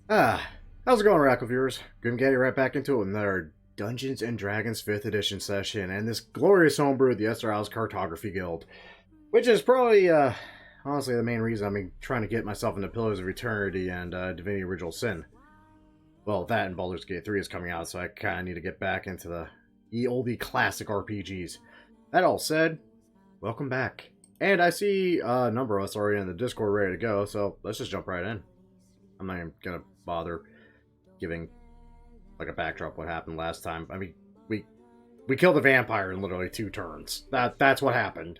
How's it going, Rackle viewers? Gonna get you right back into it with another Dungeons and Dragons 5th edition session, and this glorious homebrew of the Esterisle Cartography Guild, which is probably, honestly, the main reason I'm trying to get myself into Pillars of Eternity and Divinity Original Sin. Well, that and Baldur's Gate 3 is coming out, so I kind of need to get back into the oldie classic RPGs. That all said, welcome back. And I see a number of us already in the Discord ready to go, so let's just jump right in. I'm not even gonna bother giving like a backdrop what happened last time. I mean, we killed a vampire in literally 2 turns. That's what happened.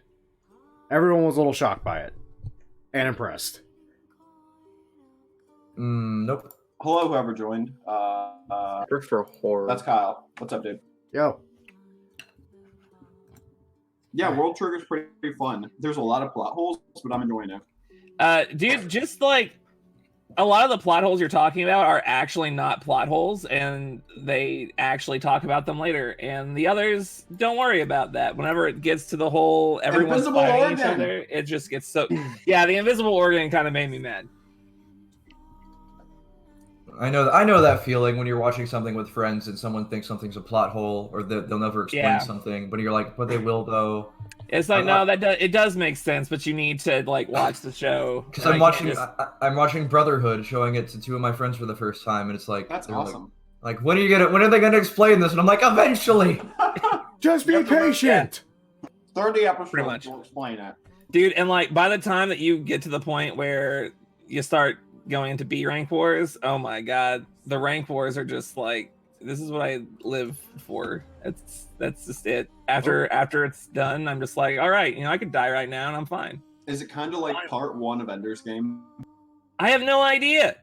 Everyone was a little shocked by it and impressed. Nope. Hello, whoever joined. For horror. That's Kyle. What's up, dude? Yo. Yeah, World Trigger's pretty fun. There's a lot of plot holes, but I'm enjoying it. Dude, just like a lot of the plot holes you're talking about are actually not plot holes, and they actually talk about them later. And the others, don't worry about that. Whenever it gets to the whole everyone's Invisible fighting each organ. other, it just gets so. Yeah, the invisible organ kind of made me mad. I know that feeling when you're watching something with friends and someone thinks something's a plot hole or that they'll never explain something, but you're like, but they will though. It's like, no, it does make sense, but you need to like watch the show. Because I'm watching Brotherhood, showing it to 2 of my friends for the first time, and it's like That's awesome. Like when are they gonna explain this? And I'm like, eventually. Just be patient. 30 episodes Pretty much. will explain it. Dude, and like by the time that you get to the point where you start going into B rank wars, oh my god, the rank wars are just like, this is what I live for. That's just it. After it's done, I'm just like, all right, I could die right now and I'm fine. Is it kind of like part 1 of Ender's Game? I have no idea.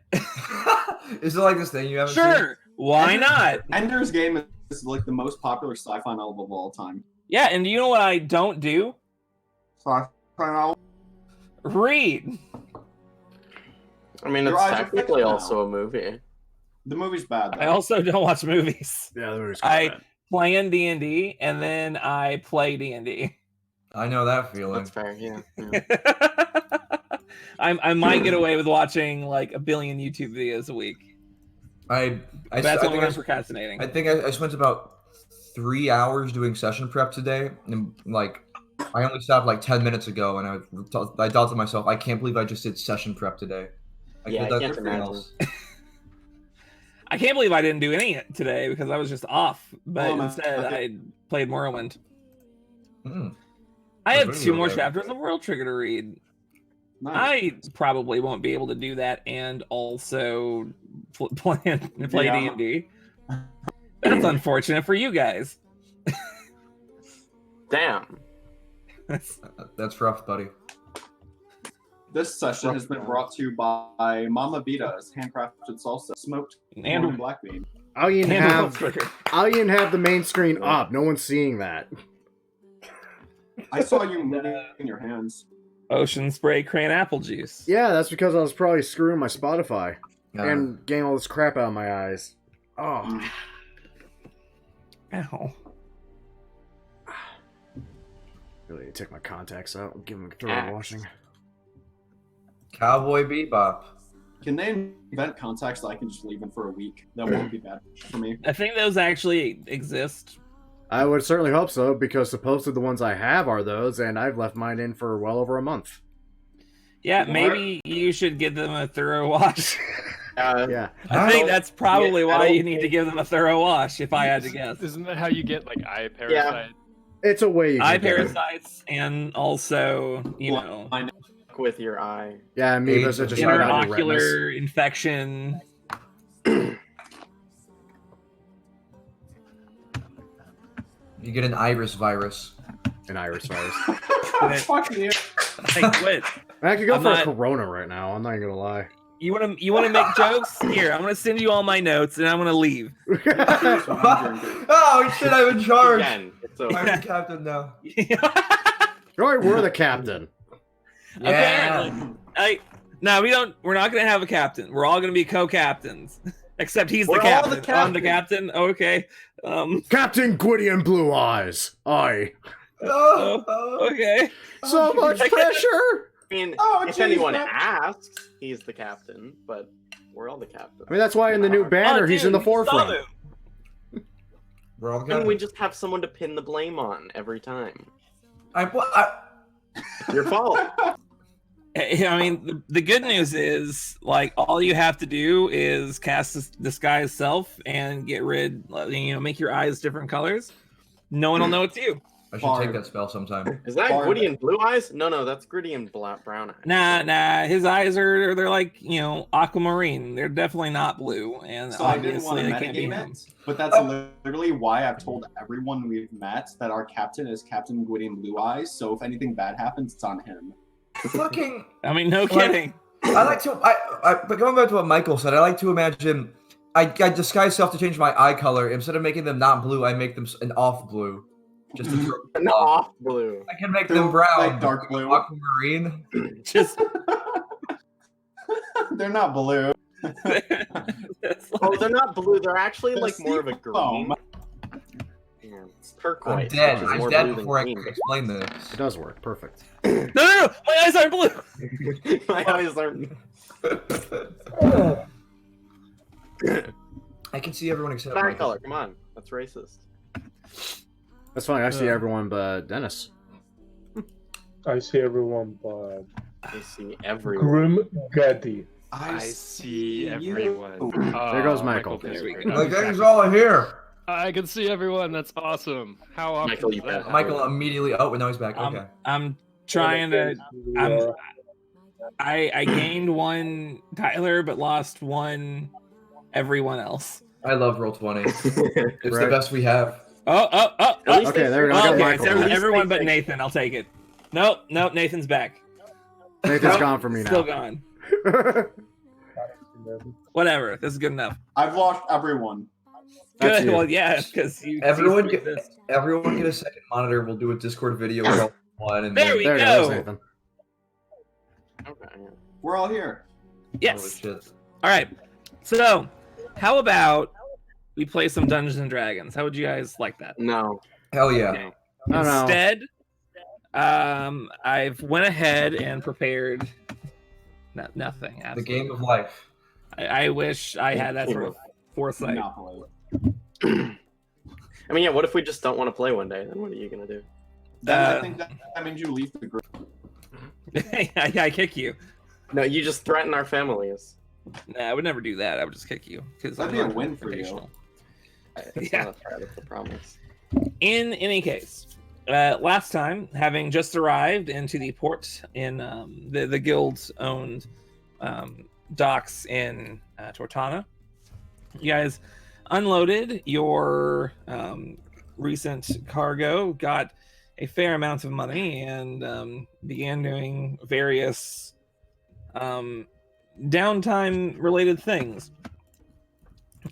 Is it like this thing you haven't seen? Sure, why not? Ender's Game is like the most popular sci-fi novel of all time. Yeah, and do you know what I don't do? Sci-fi novel? Read. I mean, Your it's eyes are technically fixed now. also a movie. The movie's bad, though. I also don't watch movies. Yeah, there was I play in D&D and then I play D&D. I know that feeling. That's fair, yeah. I might get away with watching like a billion YouTube videos a week. That's only I'm procrastinating. I think I spent about 3 hours doing session prep today, and like I only stopped like 10 minutes ago, and I thought to myself, I can't believe I just did session prep today. Yeah, I can't imagine. I can't believe I didn't do any today because I was just off. But instead, okay. I played Morrowind. Mm. I have really 2 more good. chapters of World Trigger to read. Nice. I probably won't be able to do that and also play D&D. That's unfortunate for you guys. Damn. That's rough, buddy. This session has been brought to you by Mama Vita's handcrafted salsa, smoked And- and black bean. I'll even And World have Trigger. the main screen up. No one's seeing that. I saw you moving in your hands. Ocean spray cran apple juice. Yeah, that's because I was probably screwing my Spotify Uh, and getting all this crap out of my eyes. Oh. Ow. Really need to take my contacts out and give them a thorough washing. Cowboy Bebop. Can they invent contacts that I can just leave in for a week? That won't be bad for me. I think those actually exist. I would certainly hope so, because supposedly the ones I have are those, and I've left mine in for well over a month. Yeah, maybe you should give them a thorough wash. Yeah. I think that's probably why don't you need to give them a thorough wash, if I had to guess. Isn't that how you get like eye parasite? It's a way you Eye can get it. parasites, and also, With your eye. Yeah, amoebas are just right out of your retinas. interocular infection. You get an iris virus. An iris virus. Fuck you. I quit. I could go I'm for not- a corona right now, I'm not even gonna lie. You want to make jokes? Here, I'm gonna send you all my notes, and I'm gonna leave. Oh shit, I'm in charge. Again, it's a I'm the captain now. You already were the captain. Apparently, no, we don't. We're not gonna have a captain. We're all gonna be co-captains, except he's the We're all captain. the I'm the captain. Okay. Captain Gwydion Blue Eyes. Aye. Okay. So much pressure! I mean, Oh, if geez, anyone that- asks, he's the captain, but We're all the captains. I mean, that's why in the new banner he's in the forefront. We're all Why don't good. we just have someone to pin the blame on every time? Your fault. I mean, the good news is, like, all you have to do is cast this disguise self and get rid, make your eyes different colors. No one will know it's you. I should take that spell sometime. Is that Bard. Gritty and blue eyes? No, that's Gritty and brown eyes. Nah. His eyes they're like, aquamarine. They're definitely not blue, and So I didn't want obviously to they can't be metagame him. it, but that's literally why I've told everyone we've met that our captain is Captain Gwitty and Blue Eyes. So if anything bad happens, it's on him. Fucking. I mean, no kidding. I like to. But going back to what Michael said, I like to imagine. I disguise self to change my eye color. Instead of making them not blue, I make them an off blue. Just to throw An off blue. I can make They're them brown, like dark blue. aquamarine. Just They're not blue. Oh, they're not blue. They're actually They're like more of a seafoam. green. Yeah, it's I'm turquoise. dead. which is I'm more dead blue than before I green. can explain this. It does work. Perfect. no, my eyes aren't blue. My eyes are. I can see everyone except Eye Michael. color. Come on, that's racist. That's funny. I see everyone but Dennis. I see everyone, but I see everyone. Grim Gaddy. I see everyone. There goes Michael. There we disagree. go. The gang's all here. I can see everyone. That's awesome. How often Michael, does you that bet. happen? Michael immediately. Oh, now he's back. I'm, Okay. I'm trying to. I gained one Tyler, but lost one everyone else. I love Roll20. It's the Right. best we have. Oh. At least Okay, they there we go. figured I got out- Okay, Michael it's back. everyone but Nathan. I'll take it. Nope, Nathan's back. Nathan's gone from me Still now. gone. Whatever. This is good enough. I've lost everyone. That's Good. you. Well, yeah, because you. Everyone cease to get- exist. Everyone get a second monitor. We'll do a Discord video with all one. And There then- we There go. goes Nathan. Okay, yeah. We're all here. Holy Yes. shit. All right. So, how about we play some Dungeons and Dragons? How would you guys like that? No. Hell yeah. No. No, no. Instead, I've went ahead and prepared nothing. The Absolutely. game of life. I wish I had that sort of foresight. Monopoly. I mean, yeah. What if we just don't want to play one day? Then what are you gonna do? Then I think that means you leave the group. I kick you. No, you just threaten our families. Nah, I would never do that. I would just kick you because That'd be a win for you. It's Yeah. not a threat. It's a promise. In any case, last time, having just arrived into the port in the guild's owned docks in Tortana, you guys unloaded your recent cargo, got a fair amount of money, and began doing various downtime related things.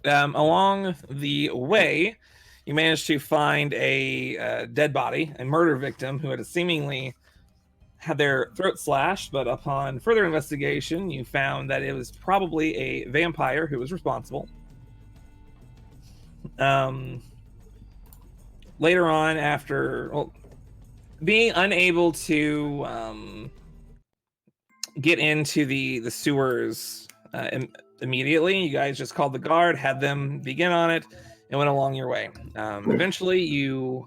Along the way, you managed to find a dead body, a murder victim who had seemingly had their throat slashed, but upon further investigation, you found that it was probably a vampire who was responsible. Later on, after being unable to get into the sewers immediately, you guys just called the guard, had them begin on it, and went along your way. Eventually, you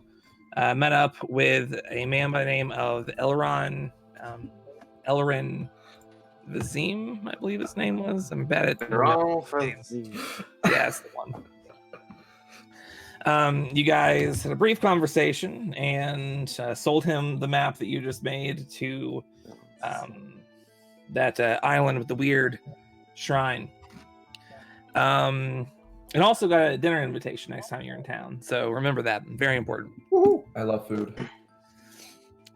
met up with a man by the name of Elron Vizim, I believe his name was. I'm bad at Wrong for Yeah, that's the one. You guys had a brief conversation and sold him the map that you just made to that island with the weird shrine. And also got a dinner invitation next time you're in town. So remember that. Very important. I love food.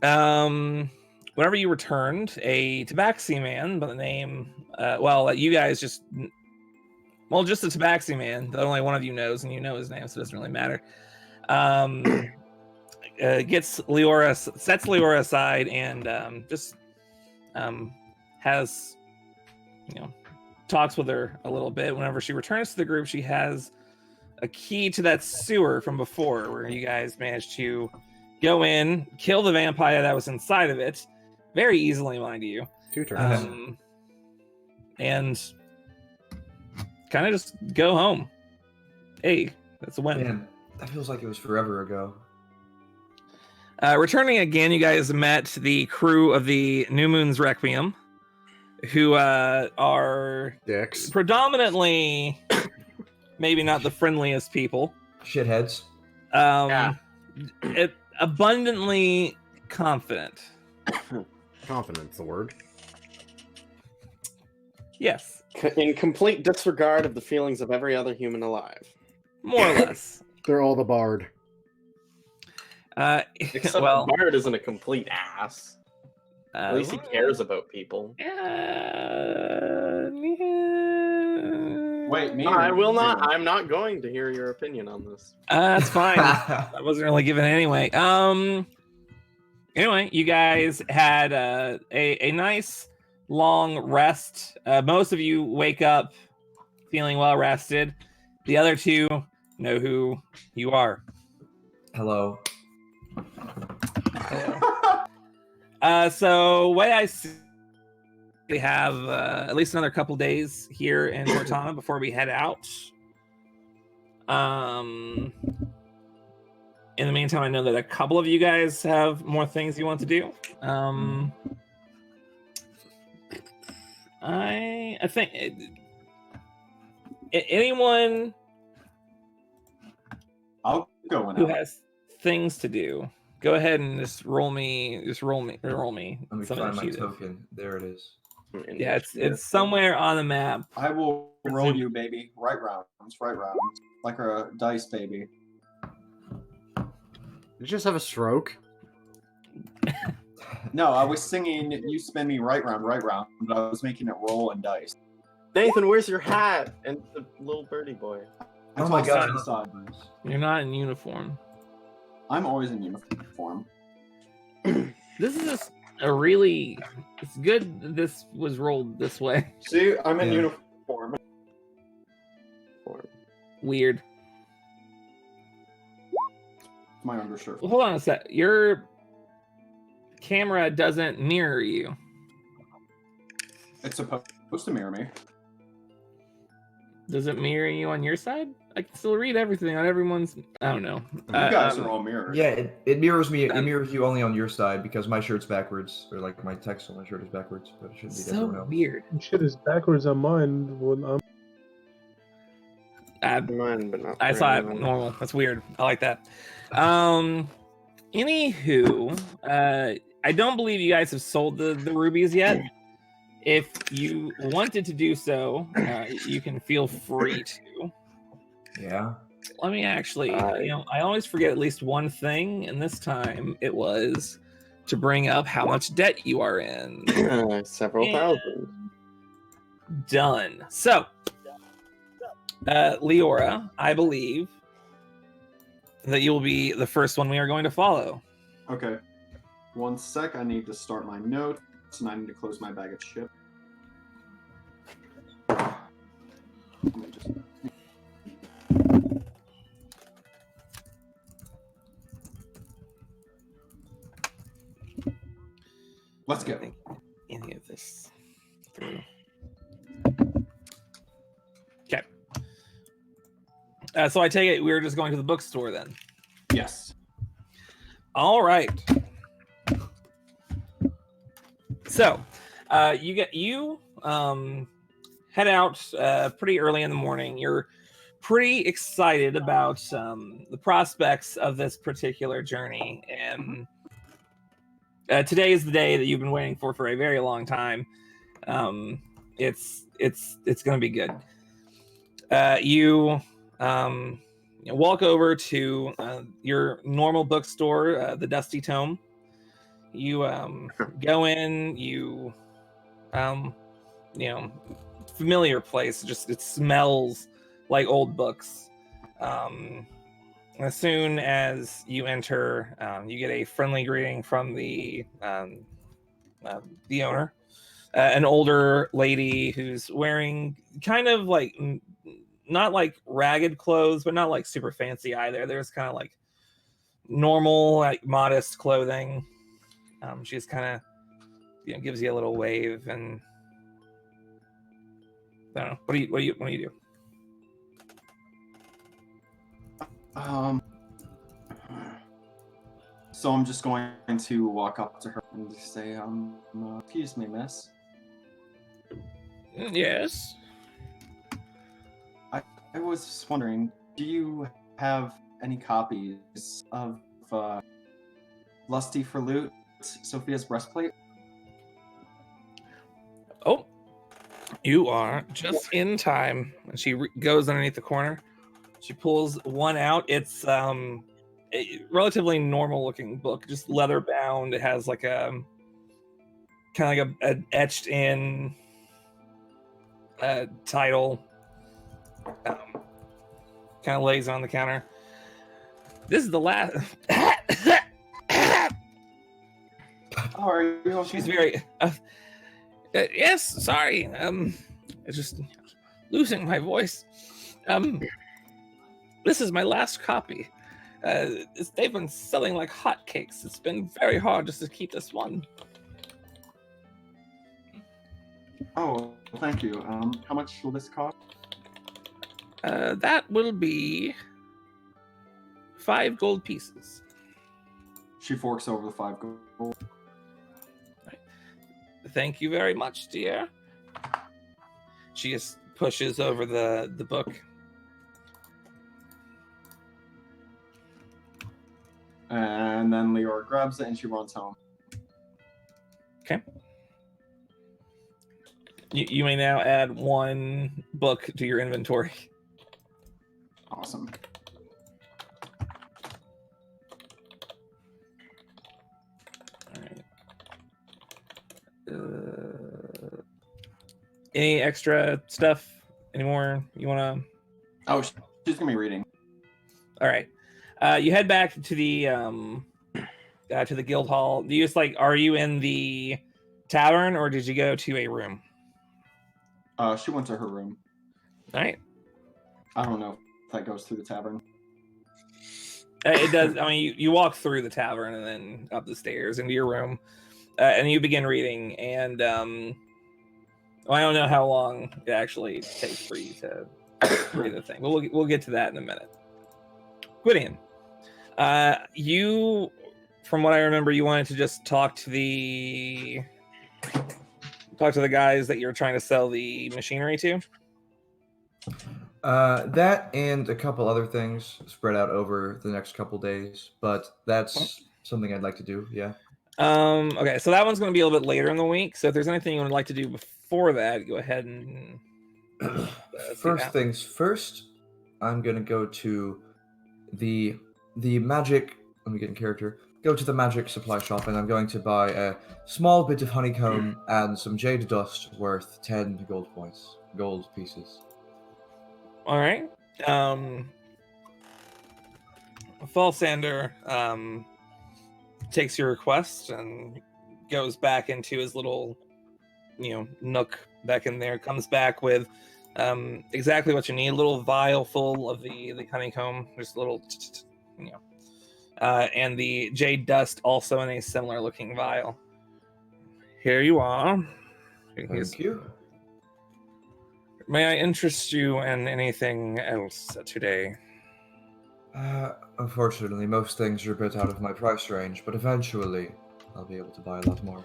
Whenever you returned, a tabaxi man by the name, you guys just a tabaxi man that only one of you knows, and you know his name, so it doesn't really matter. Sets Leora aside and has, talks with her a little bit. Whenever she returns to the group, she has a key to that sewer from before, where you guys managed to go in, kill the vampire that was inside of it, very easily, mind you. 2 turns. And kind of just go home. Hey, that's a win. Man, that feels like it was forever ago. Returning again, you guys met the crew of the New Moon's Requiem, who are Dicks. predominantly maybe not the friendliest people. Shitheads. Abundantly confident. Confidence, the word. Yes, In complete disregard of the feelings of every other human alive. more or less. They're all the bard. Except well, Bard isn't a complete ass. At least he cares about people. Wait, me? I will not. I'm not going to hear your opinion on this. That's fine. I wasn't really given it anyway. Anyway, you guys had a nice long rest. Most of you wake up feeling well rested. The other two know who you are. Hello. So way I see, we have at least another couple days here in Cortana before we head out. In the meantime, I know that a couple of you guys have more things you want to do. I think anyone I'll go who now. has things to do, go ahead and just roll me. Let me some find my initiative. token. There it is. Yeah, it's somewhere on the map. I will roll you, baby. Right rounds. Like a dice, baby. Did you just have a stroke? No, I was singing "You Spin Me Right Round," but I was making it roll and dice. Nathan, where's your hat? And the little birdie boy. I Oh my tossed god. it aside. You're not in uniform. I'm always in uniform. This is just a really. It's good that this was rolled this way. See, I'm in Yeah. uniform. Weird. My undershirt. Well, hold on a sec. Your camera doesn't mirror you. It's supposed to mirror me. Does it mirror you on your side? I can still read everything on everyone's. I don't know. You guys are all mirrored. Yeah, it mirrors me. It mirrors you only on your side because my shirt's backwards, or like my text on my shirt is backwards, but it shouldn't be to So everyone else. weird. Shit is backwards on mine. When I'm Mine, but not I for saw it anyone. normal. That's weird. I like that. Anywho, I don't believe you guys have sold the rubies yet. If you wanted to do so, you can feel free to. Yeah. Let me actually, I always forget at least one thing, and this time it was to bring up how much debt you are in. Several thousand. Done. So, Leora, I believe that you'll be the first one we are going to follow. Okay. 1 sec. I need to start my notes, and I need to close my bag of shit. Let me just... Let's I go. don't think any of this through. Okay. So I take it we're just going to the bookstore then. Yes. All right. So, you head out pretty early in the morning. You're pretty excited about the prospects of this particular journey, and today is the day that you've been waiting for a very long time. It's going to be good. You walk over to your normal bookstore, the Dusty Tome. You go in. You familiar place. Just it smells like old books. As soon as you enter, you get a friendly greeting from the owner, an older lady who's wearing kind of like not like ragged clothes, but not like super fancy either. There's kind of like normal, like modest clothing. She's kind of gives you a little wave, and I don't know. What do you do? So I'm just going to walk up to her and just say, excuse me, miss. Yes. I was just wondering, do you have any copies of Lusty for Loot, Sophia's Breastplate? Oh, you are just in time. And she goes underneath the corner. She pulls one out. It's a relatively normal looking book, just leather bound. It has like a kind of like a etched in title. Kind of lays on the counter. This is the last. Oh, are you okay? She's very. Yes, sorry. It's just losing my voice. This is my last copy. They've been selling like hotcakes. It's been very hard just to keep this one. Oh, thank you. How much will this cost? That will be 5 gold pieces. She forks over the 5 gold. Thank you very much, dear. She just pushes over the book. And then Leora grabs it and she runs home. Okay. You may now add 1 book to your inventory. Awesome. All right. Any extra stuff? Any more you want to? Oh, she's gonna be reading. All right. You head back to the guild hall. Do you just are you in the tavern or did you go to a room? She went to her room. All right. I don't know if that goes through the tavern. It does. I mean, you walk through the tavern and then up the stairs into your room, and you begin reading. And I don't know how long it actually takes for you to read the thing. But we'll get to that in a minute. Gwydion, you, from what I remember, you wanted to just talk to the guys that you're trying to sell the machinery to. That and a couple other things spread out over the next couple days, but that's something I'd like to do. Yeah. Okay, so that one's going to be a little bit later in the week. So if there's anything you would like to do before that, go ahead and. First things first, I'm gonna go to the magic. Let me get in character. Go to the magic supply shop, and I'm going to buy a small bit of honeycomb and some jade dust worth 10 gold pieces. All right. Falsander takes your request and goes back into his little, nook back in there. Comes back with exactly what you need. A little vial full of the honeycomb. Just a little, and the jade dust also in a similar looking vial. Here you are. Thank you. May I interest you in anything else today? Unfortunately, most things are a bit out of my price range, but eventually I'll be able to buy a lot more.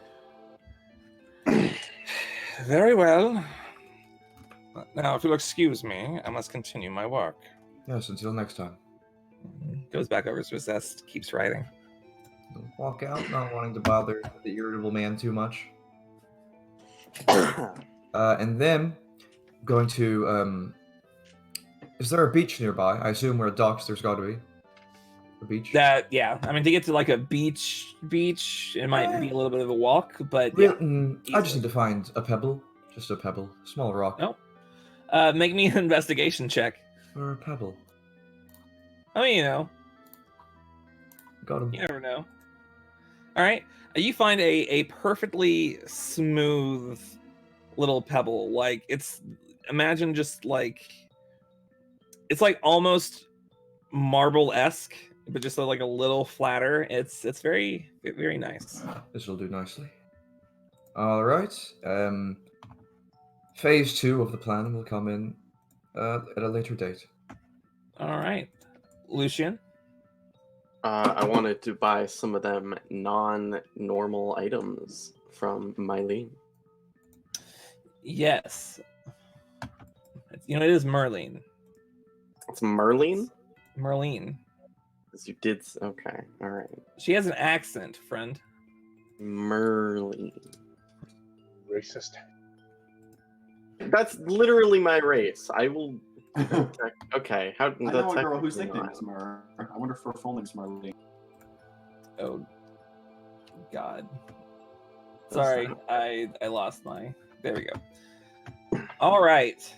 Very well. Now, if you'll excuse me, I must continue my work. Yes, until next time. Goes back over to his desk, keeps writing. Walk out, not wanting to bother the irritable man too much. And then going to is there a beach nearby? I assume where docks there's got to be a beach. Yeah. I mean, to get to like a beach, it might be a little bit of a walk, but I just need to find a pebble, just a pebble, small rock. Nope. Make me an investigation check. Or a pebble. I mean, Got him. you never know. All right, you find a perfectly smooth little pebble. Like imagine just it's like almost marble-esque, but just like a little flatter. It's very, very nice. This will do nicely. All right. Phase 2 of the plan will come in at a later date. All right. Lucian? I wanted to buy some of them non-normal items from Mylene. Yes. It is Merlene. It's Merlene? Merlene. You did. Okay, all right. She has an accent, friend. Merlene. Racist. That's literally my race. I will. Okay, how? I know a girl whose nickname is Mer. I wonder if her full name's Merlene. Oh, God. Sorry, I lost my. There we go. All right.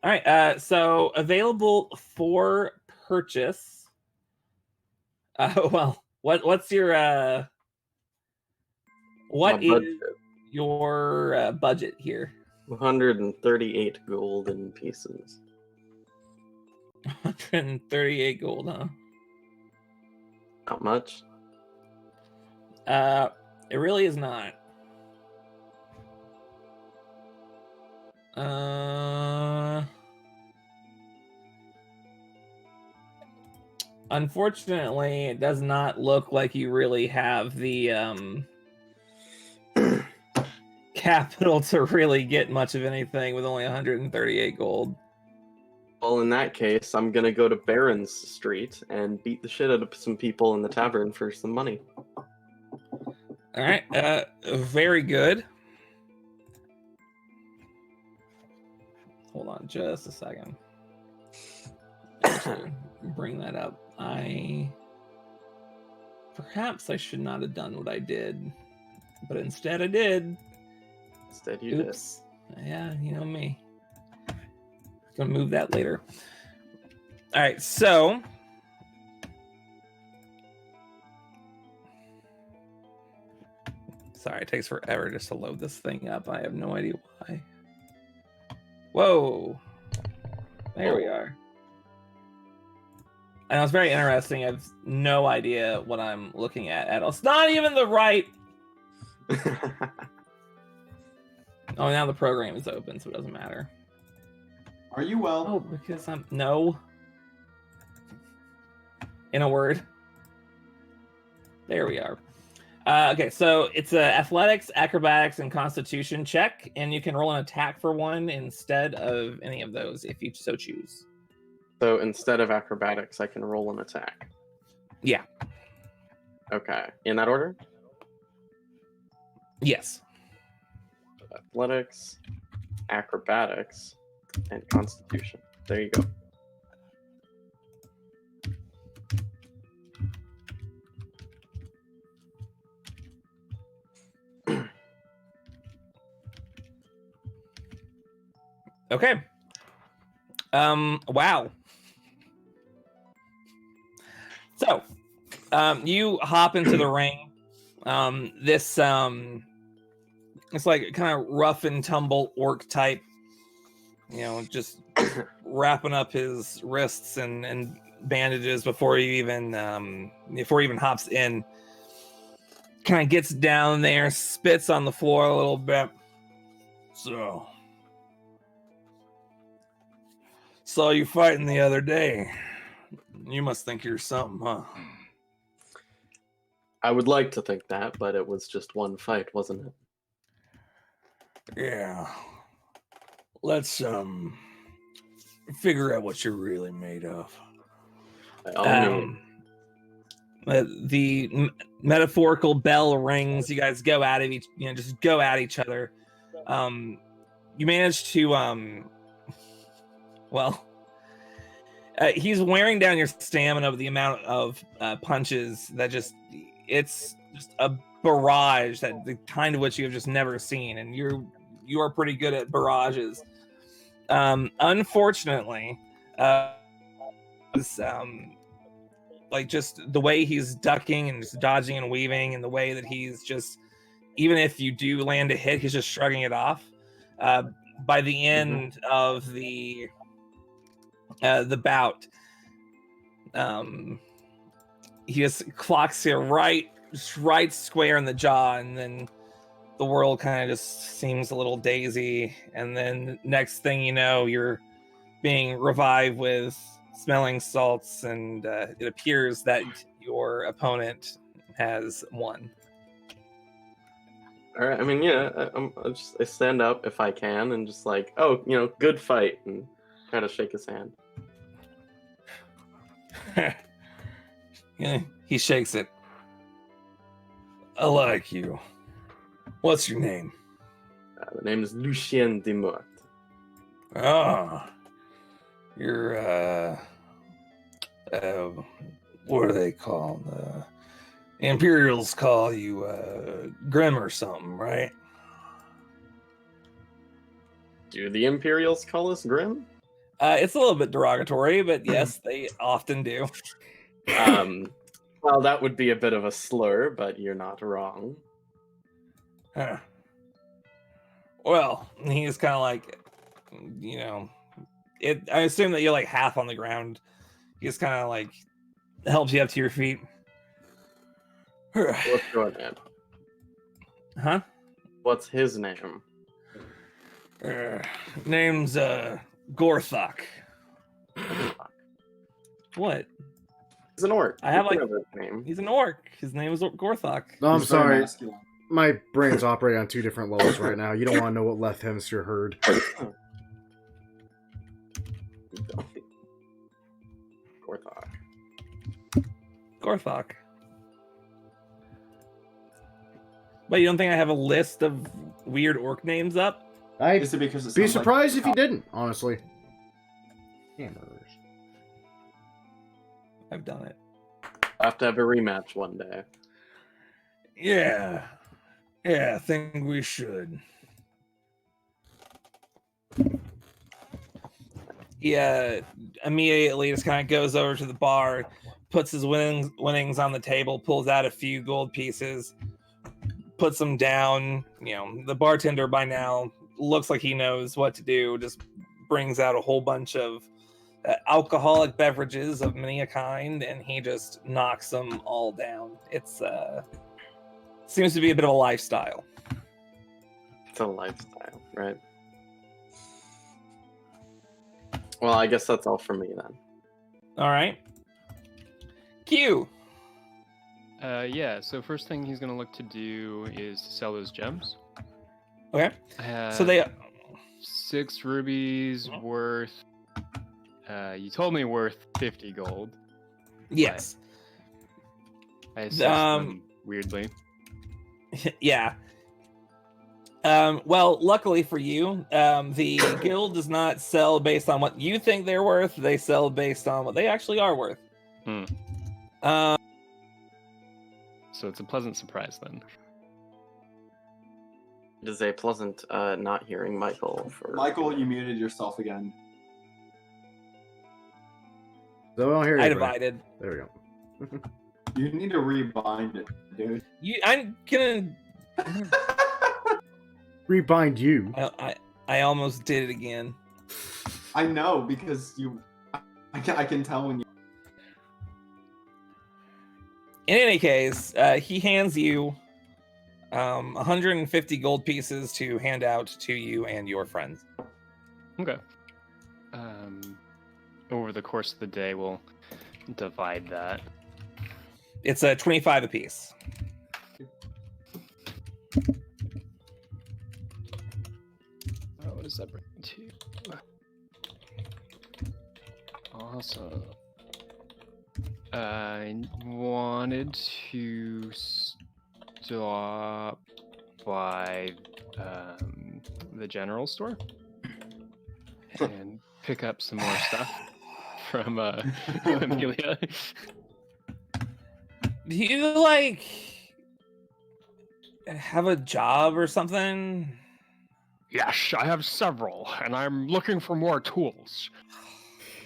All right. So available for purchase. Well, what's your what is your budget here? 138 golden pieces. 138 gold, huh? Not much. It really is not. Unfortunately, it does not look like you really have the capital to really get much of anything with only 138 gold. Well, in that case, I'm gonna go to Baron's Street and beat the shit out of some people in the tavern for some money. All right, very good. Hold on just a second. Actually, bring that up. Perhaps I should not have done what I did, but instead I did. Instead you Oops. Yeah, you know me. Gonna move that later. All right, so sorry, it takes forever just to load this thing up. I have no idea why. Whoa. There we are. And it's very interesting. I have no idea what I'm looking at all. It's not even the right. did. Oh, now the program is open, so it doesn't matter. Are you well? Oh, because I'm no. In a word. There we are. Okay, so it's a athletics, acrobatics, and constitution check, and you can roll an attack for one instead of any of those if you so choose. So instead of acrobatics, I can roll an attack. Yeah. Okay. In that order? Yes. Athletics, acrobatics, and constitution. There you go. Okay. Wow. So, you hop into the ring. This it's like kind of rough and tumble orc type, just wrapping up his wrists and bandages before he even hops in. Kind of gets down there, spits on the floor a little bit. So, saw you fighting the other day. You must think you're something, huh? I would like to think that, but it was just one fight, wasn't it? Yeah. Let's figure out what you're really made of. The metaphorical bell rings. You guys go at it. Just go at each other. You manage to he's wearing down your stamina with the amount of punches that it's just a barrage, that the kind of which you have just never seen, and you are pretty good at barrages. Unfortunately, just the way he's ducking and just dodging and weaving, and the way that he's just, even if you do land a hit, he's just shrugging it off. By the end of the bout, he just clocks you right square in the jaw, and then the world kind of just seems a little dazy, and then next thing you know, you're being revived with smelling salts, and it appears that your opponent has won. All right. I mean, yeah. I stand up if I can, and just like, oh, good fight, and try to shake his hand. Yeah, he shakes it. I like you. What's your name? The name is Lucien Demort. Ah, you're what are they called? The Imperials call you Grim or something, right? Do the Imperials call us Grim? It's a little bit derogatory, but yes, they often do. Well, that would be a bit of a slur, but you're not wrong. Huh. Well, he's kind of like, I assume that you're like half on the ground. He just kind of like helps you up to your feet. What's your name? Huh? What's his name? Name's Gorthok. What? He's an orc. I have You can like have his name. he's an orc. His name is Gorthok. No, I'm He's very sorry. masculine. My brain's operating on 2 different levels right now. You don't want to know what left hemisphere heard. Gorthok. But you don't think I have a list of weird orc names up? I'd Is it because it be sounds surprised like if you didn't, honestly. Hammers. I've done it. I'll have to have a rematch one day. Yeah, I think we should. Yeah, immediately just kind of goes over to the bar, puts his winnings on the table, pulls out a few gold pieces, puts them down. The bartender by now looks like he knows what to do, just brings out a whole bunch of alcoholic beverages of many a kind, and he just knocks them all down. It's seems to be a bit of a lifestyle. It's a lifestyle, right? Well, I guess that's all for me then. All right. Q. Yeah, so first thing he's going to look to do is to sell those gems. Okay. I So they have 6 rubies worth, you told me worth 50 gold. yes. I assessed them weirdly. Yeah. Well, luckily for you, the guild does not sell based on what you think they're worth. They sell based on what they actually are worth. So it's a pleasant surprise then. It is a pleasant not hearing Michael. Michael, you muted yourself again. So we don't hear you. I buddy. divided. There we go. You need to rebind it, dude. I'm gonna. Rebind you. I almost did it again. I know because I can tell when you. In any case, he hands you 150 gold pieces to hand out to you and your friends. Okay. Over the course of the day, we'll divide that. It's 25 apiece. What does that bring to? Awesome. I wanted to stop by the general store and pick up some more stuff from Amelia. Do you have a job or something? Yes, I have several, and I'm looking for more tools.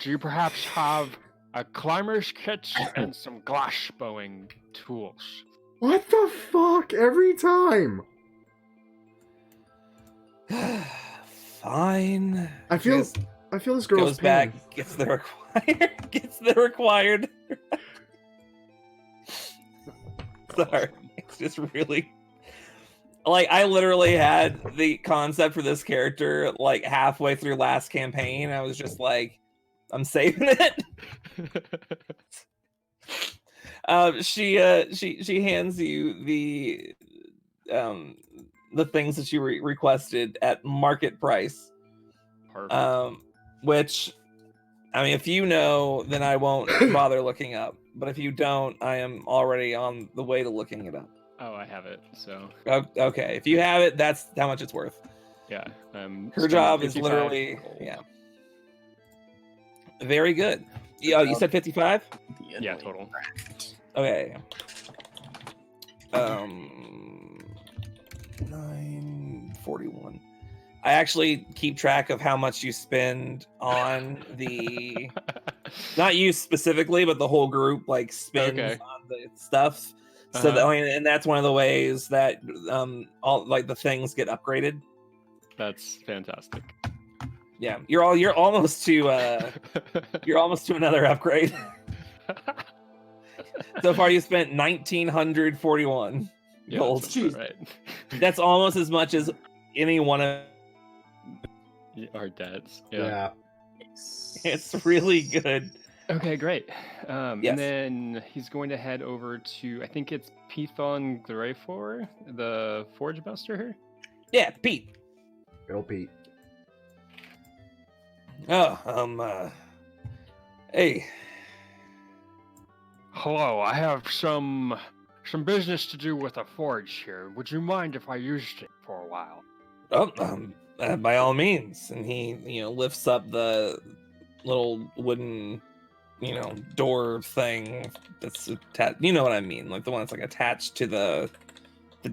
Do you perhaps have a climber's kit and some glass bowing tools? What the fuck? Every time. Fine. I feel this girl's Goes pain. back, gets the required. Sorry, it's just really. Like, I literally had the concept for this character like halfway through last campaign. I was just like, I'm saving it. She hands you the things that you requested at market price. Perfect. Which, I mean, if you know, then I won't bother looking up. But if you don't, I am already on the way to looking it up. Oh, I have it. So Okay, if you have it, that's how much it's worth. yeah, Her job is literally very good. You said 55? Yeah, total. Okay. 941. I actually keep track of how much you spend on the not you specifically, but the whole group like spends on the stuff. So and that's one of the ways that all like the things get upgraded. That's fantastic. Yeah, you're almost to another upgrade. So far, you spent 1,941 gold. That's right. That's almost as much as any one of our debts. Yeah. It's really good. Okay, great. Yes. And then he's going to head over to, I think it's Python Greyfor, the Forge Buster here. Yeah, Pete. Go Pete. Oh, hey. Hello, I have some business to do with a forge here. Would you mind if I used it for a while? Oh, by all means. And he, lifts up the little wooden, door thing that's attached. You know what I mean? Like the one that's like attached to the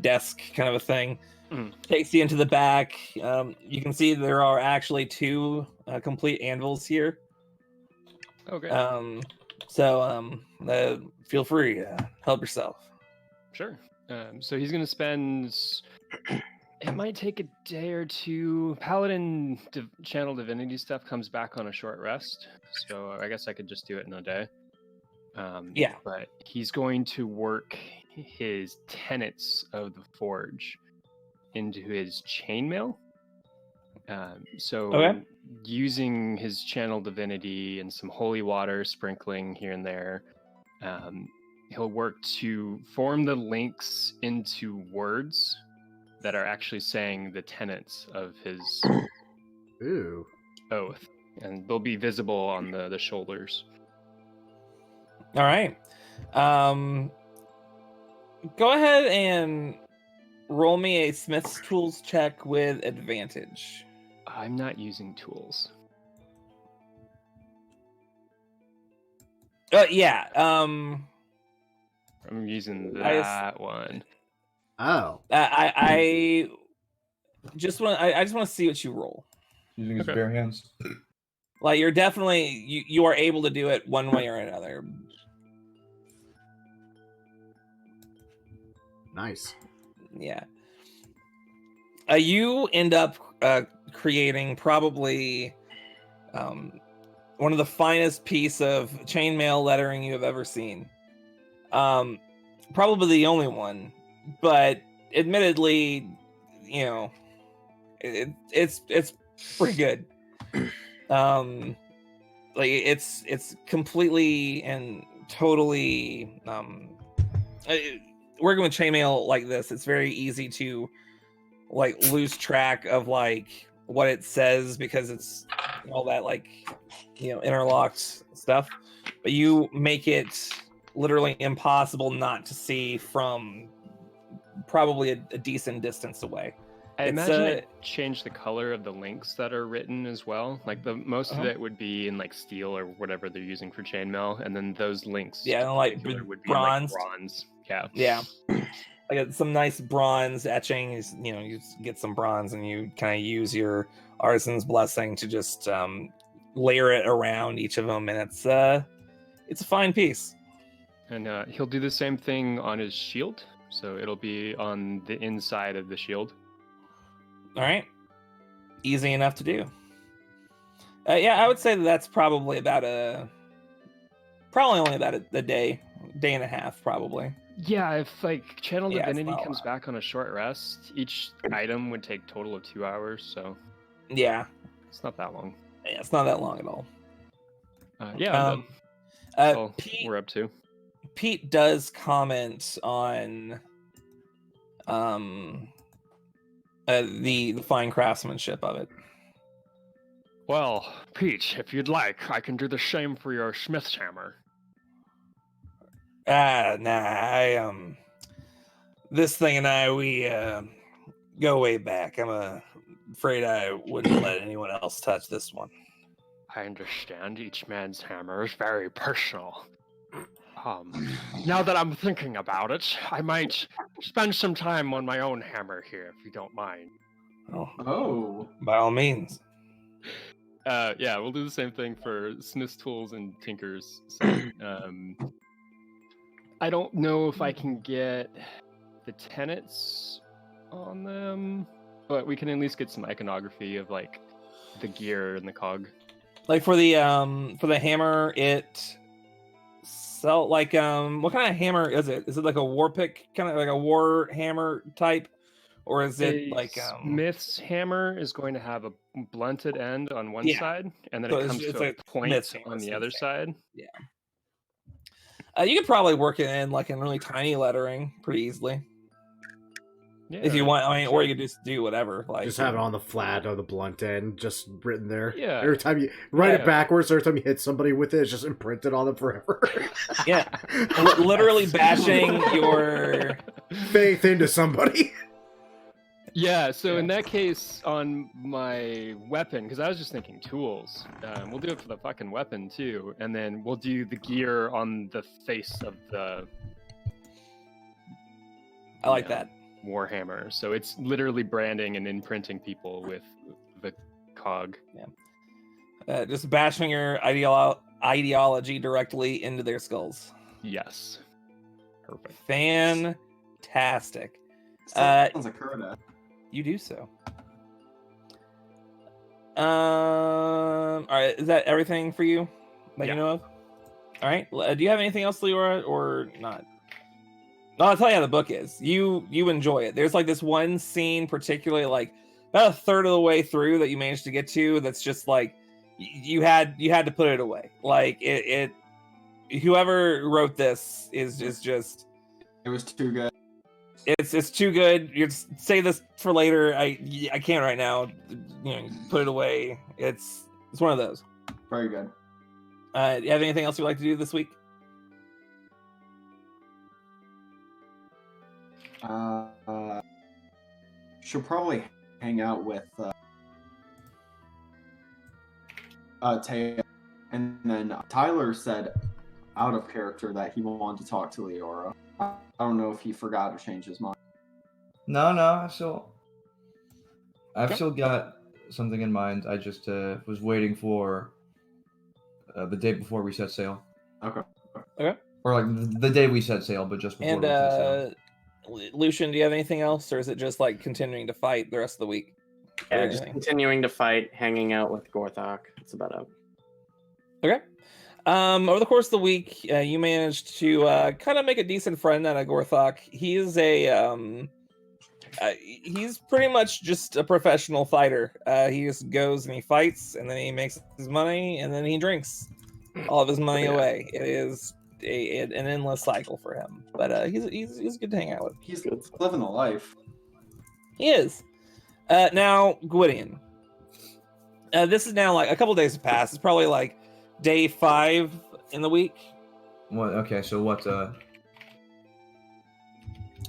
desk kind of a thing. Mm. Takes you into the back. You can see there are actually 2 complete anvils here. Okay. So feel free to help yourself. Sure. So he's going to spend... It might take a day or two. Paladin channel divinity stuff comes back on a short rest. So I guess I could just do it in a day. Yeah. But he's going to work his tenets of the forge into his chainmail. So using his channel divinity and some holy water sprinkling here and there, he'll work to form the links into words that are actually saying the tenets of his oath, and they'll be visible on the shoulders. All right. Go ahead and roll me a Smith's Tools check with advantage. I'm not using tools. Yeah. I'm using that one. Oh. I just want to see what you roll. Using his bare hands. Like you're definitely you are able to do it one way or another. Nice. Yeah. You end up creating probably one of the finest piece of chainmail lettering you have ever seen. Probably the only one, but admittedly, it's pretty good. Like it's completely and totally working with chainmail like this, it's very easy to like lose track of like what it says because it's all that like interlocked stuff, but you make it literally impossible not to see from probably a decent distance away. I imagine it changed the color of the links that are written as well. Like most of it would be in like steel or whatever they're using for chainmail, and then those links, like would be bronze. In like bronze. Yeah. I got some nice bronze etchings. You get some bronze, and you kind of use your artisan's blessing to just layer it around each of them, and it's a fine piece. And he'll do the same thing on his shield, so it'll be on the inside of the shield. All right, easy enough to do. Yeah, I would say that's probably only about a day and a half, probably. Yeah, if like Channel Yeah, it's Divinity not a comes lot. back on a short rest, each item would take total of 2 hours, so Yeah, it's not that long. it's not that long at all. Yeah, I'm done. That's all we're up to. Pete does comment on the fine craftsmanship of it. Well, Pete, if you'd like, I can do the same for your smith's hammer. Nah, this thing and I, we go way back. I'm afraid I wouldn't let anyone else touch this one. I understand each man's hammer is very personal. Now that I'm thinking about it, I might spend some time on my own hammer here, if you don't mind. Oh. By all means. Yeah, we'll do the same thing for smith's tools and tinkers. So, I don't know if I can get the tenets on them, but we can at least get some iconography of like the gear and the cog. Like for the hammer, it what kind of hammer is it? Is it like a war pick, kind of like a war hammer type, or is it like Smith's hammer is going to have a blunted end on one side, and then So it comes it's to a like point Smith's hammer, on the Smith's other hammer. side. Yeah. You could probably work it in like in really tiny lettering pretty easily. Yeah, If you want, I mean, sure. or you could just do whatever. Like Just have it on the flat or the blunt end, just written there. Yeah. Every time you write Yeah. it backwards, every time you hit somebody with it, it's just imprinted on them forever. Yeah. Literally bashing your faith into somebody. Yeah, so in that case, on my weapon, because I was just thinking tools, we'll do it for the fucking weapon too, and then we'll do the gear on the face of the I like that. Warhammer. So it's literally branding and imprinting people with the cog. Yeah. Just bashing your ideology directly into their skulls. Yes. Perfect. Fantastic. Sounds like Kurda. You do so. All right. Is that everything for you that you know of? All right. Do you have anything else, Leora, or not? No, I'll tell you how the book is. You enjoy it. There's like this one scene, particularly like about a third of the way through that you managed to get to. That's just like you had to put it away. Like it whoever wrote this is just. It was too good. It's too good. You say this for later. I can't right now. Put it away. It's one of those. Very good. Do you have anything else you'd like to do this week? She'll probably hang out with Taya, and then Tyler said out of character that he wanted to talk to Leora. I don't know if he forgot or changed his mind. No, I've still got something in mind. I just was waiting for the day before we set sail. Okay. Or like the day we set sail, but just before we set sail. Lucian, do you have anything else, or is it just like continuing to fight the rest of the week? Yeah, just continuing to fight, hanging out with Gorthok. That's about it. Okay. Over the course of the week, you managed to kind of make a decent friend out of Gorthok. He's he's pretty much just a professional fighter. He just goes and he fights, and then he makes his money, and then he drinks all of his money away. It is an endless cycle for him, but he's good to hang out with. He's living the life. He is. Now, Gwydion. This is now like a couple days have passed. It's probably like day 5 in the week. What? Okay, so what?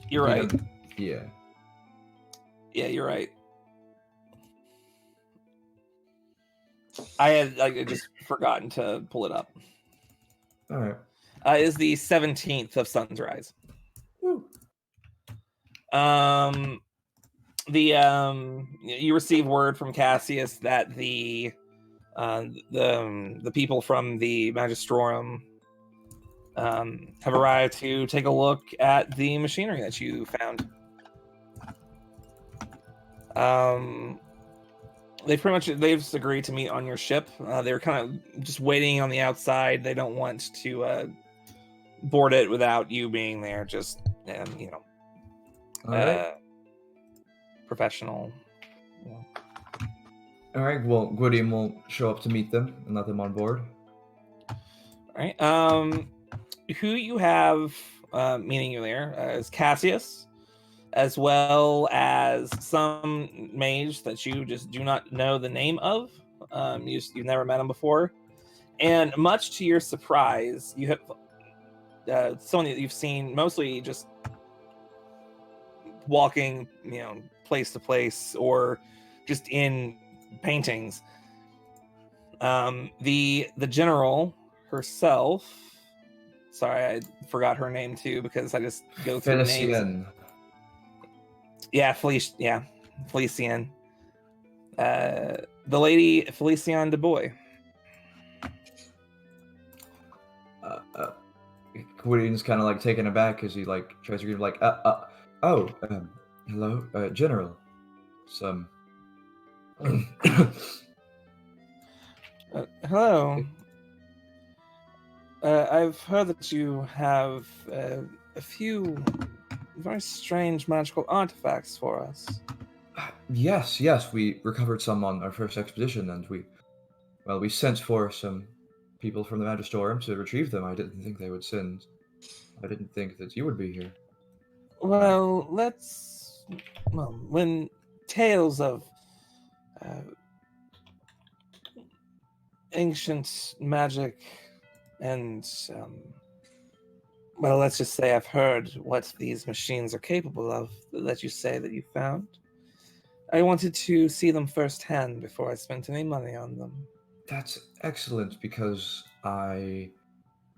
You're right. Yeah. Yeah, you're right. I had just forgotten to pull it up. All right. Is the 17th of Sunrise. Woo. You receive word from Cassius that the people from the Magistrorum have arrived to take a look at the machinery that you found. They've just agreed to meet on your ship. They were kind of just waiting on the outside. They don't want to board it without you being there. Just All right. Professional. All right. Well, Gwydion will show up to meet them and let them on board. All right. Who you have meeting you there is Cassius, as well as some mage that you just do not know the name of. You've never met him before, and much to your surprise, you have someone that you've seen mostly just walking, place to place or just in paintings. The general herself. Sorry, I forgot her name too because I just go through names. Felician. Yeah, Felician. The lady Felician de Boy. Gwydion's kind of like taken aback as he like tries to give like, hello, General. Some. Hello. I've heard that you have a few very strange magical artifacts for us. Yes, we recovered some on our first expedition, and we sent for some people from the Magistorium to retrieve them. I didn't think they would send. I didn't think that you would be here. Well, when tales of ancient magic and let's just say I've heard what these machines are capable of that you say that you found. I wanted to see them firsthand before I spent any money on them. That's excellent, because I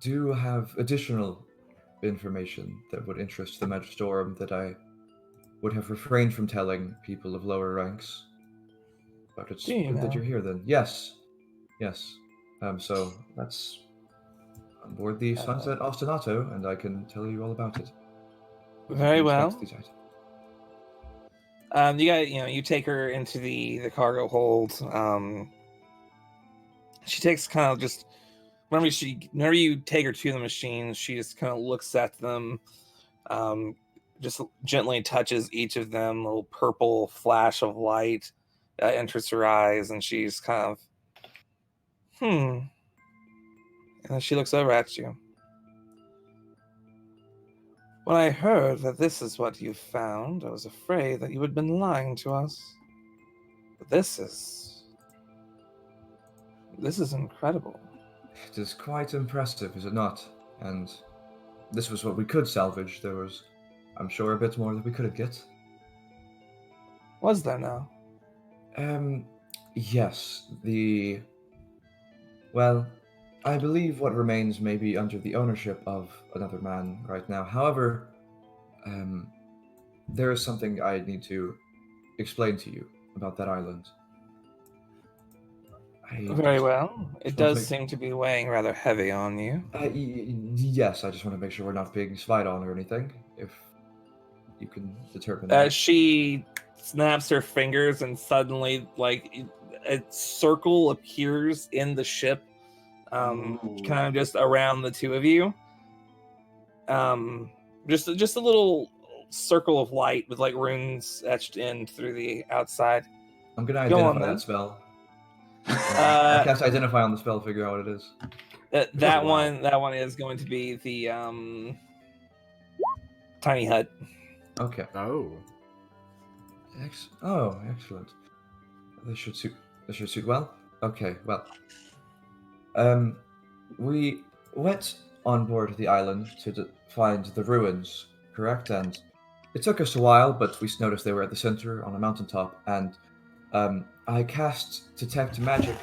do have additional information that would interest the Magistorium that I would have refrained from telling people of lower ranks. But it's good that you're here then. Yes. So let's on board the Sunset Ostinato, and I can tell you all about it. Very well. You take her into the cargo hold. She takes kind of just whenever you take her to the machines, she just kind of looks at them, just gently touches each of them. A little purple flash of light enters her eyes, and she's kind of and then she looks over at you. When I heard that this is what you found, I was afraid that you had been lying to us. But this is incredible. It is quite impressive, is it not? And this was what we could salvage. There was, I'm sure, a bit more that we could get. Was there now? Yes. Well, I believe what remains may be under the ownership of another man right now. However, there is something I need to explain to you about that island. Very well. It does seem to be weighing rather heavy on you. Yes, I just want to make sure we're not being spied on or anything, if you can determine that. She snaps her fingers and suddenly, a circle appears in the ship, kind of just around the two of you. Just a little circle of light with runes etched in through the outside. I'm gonna identify that spell. I cast Identify on the spell, figure out what it is. That one is going to be the tiny hut. Okay. Oh. Excellent. This should suit well. Okay, well. We went on board the island to find the ruins, correct? And it took us a while, but we noticed they were at the center on a mountaintop, and I cast Detect Magic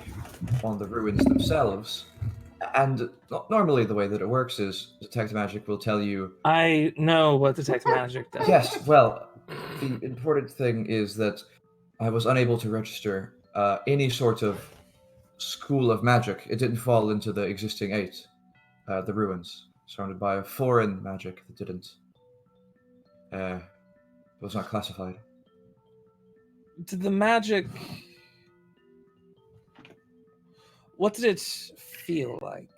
on the ruins themselves, and normally the way that it works is Detect Magic will tell you... I know what Detect Magic does. Yes, well, the important thing is that I was unable to register any sort of school of magic. It didn't fall into the existing 8, the ruins, surrounded by a foreign magic that didn't... was not classified. Did the magic... What did it feel like?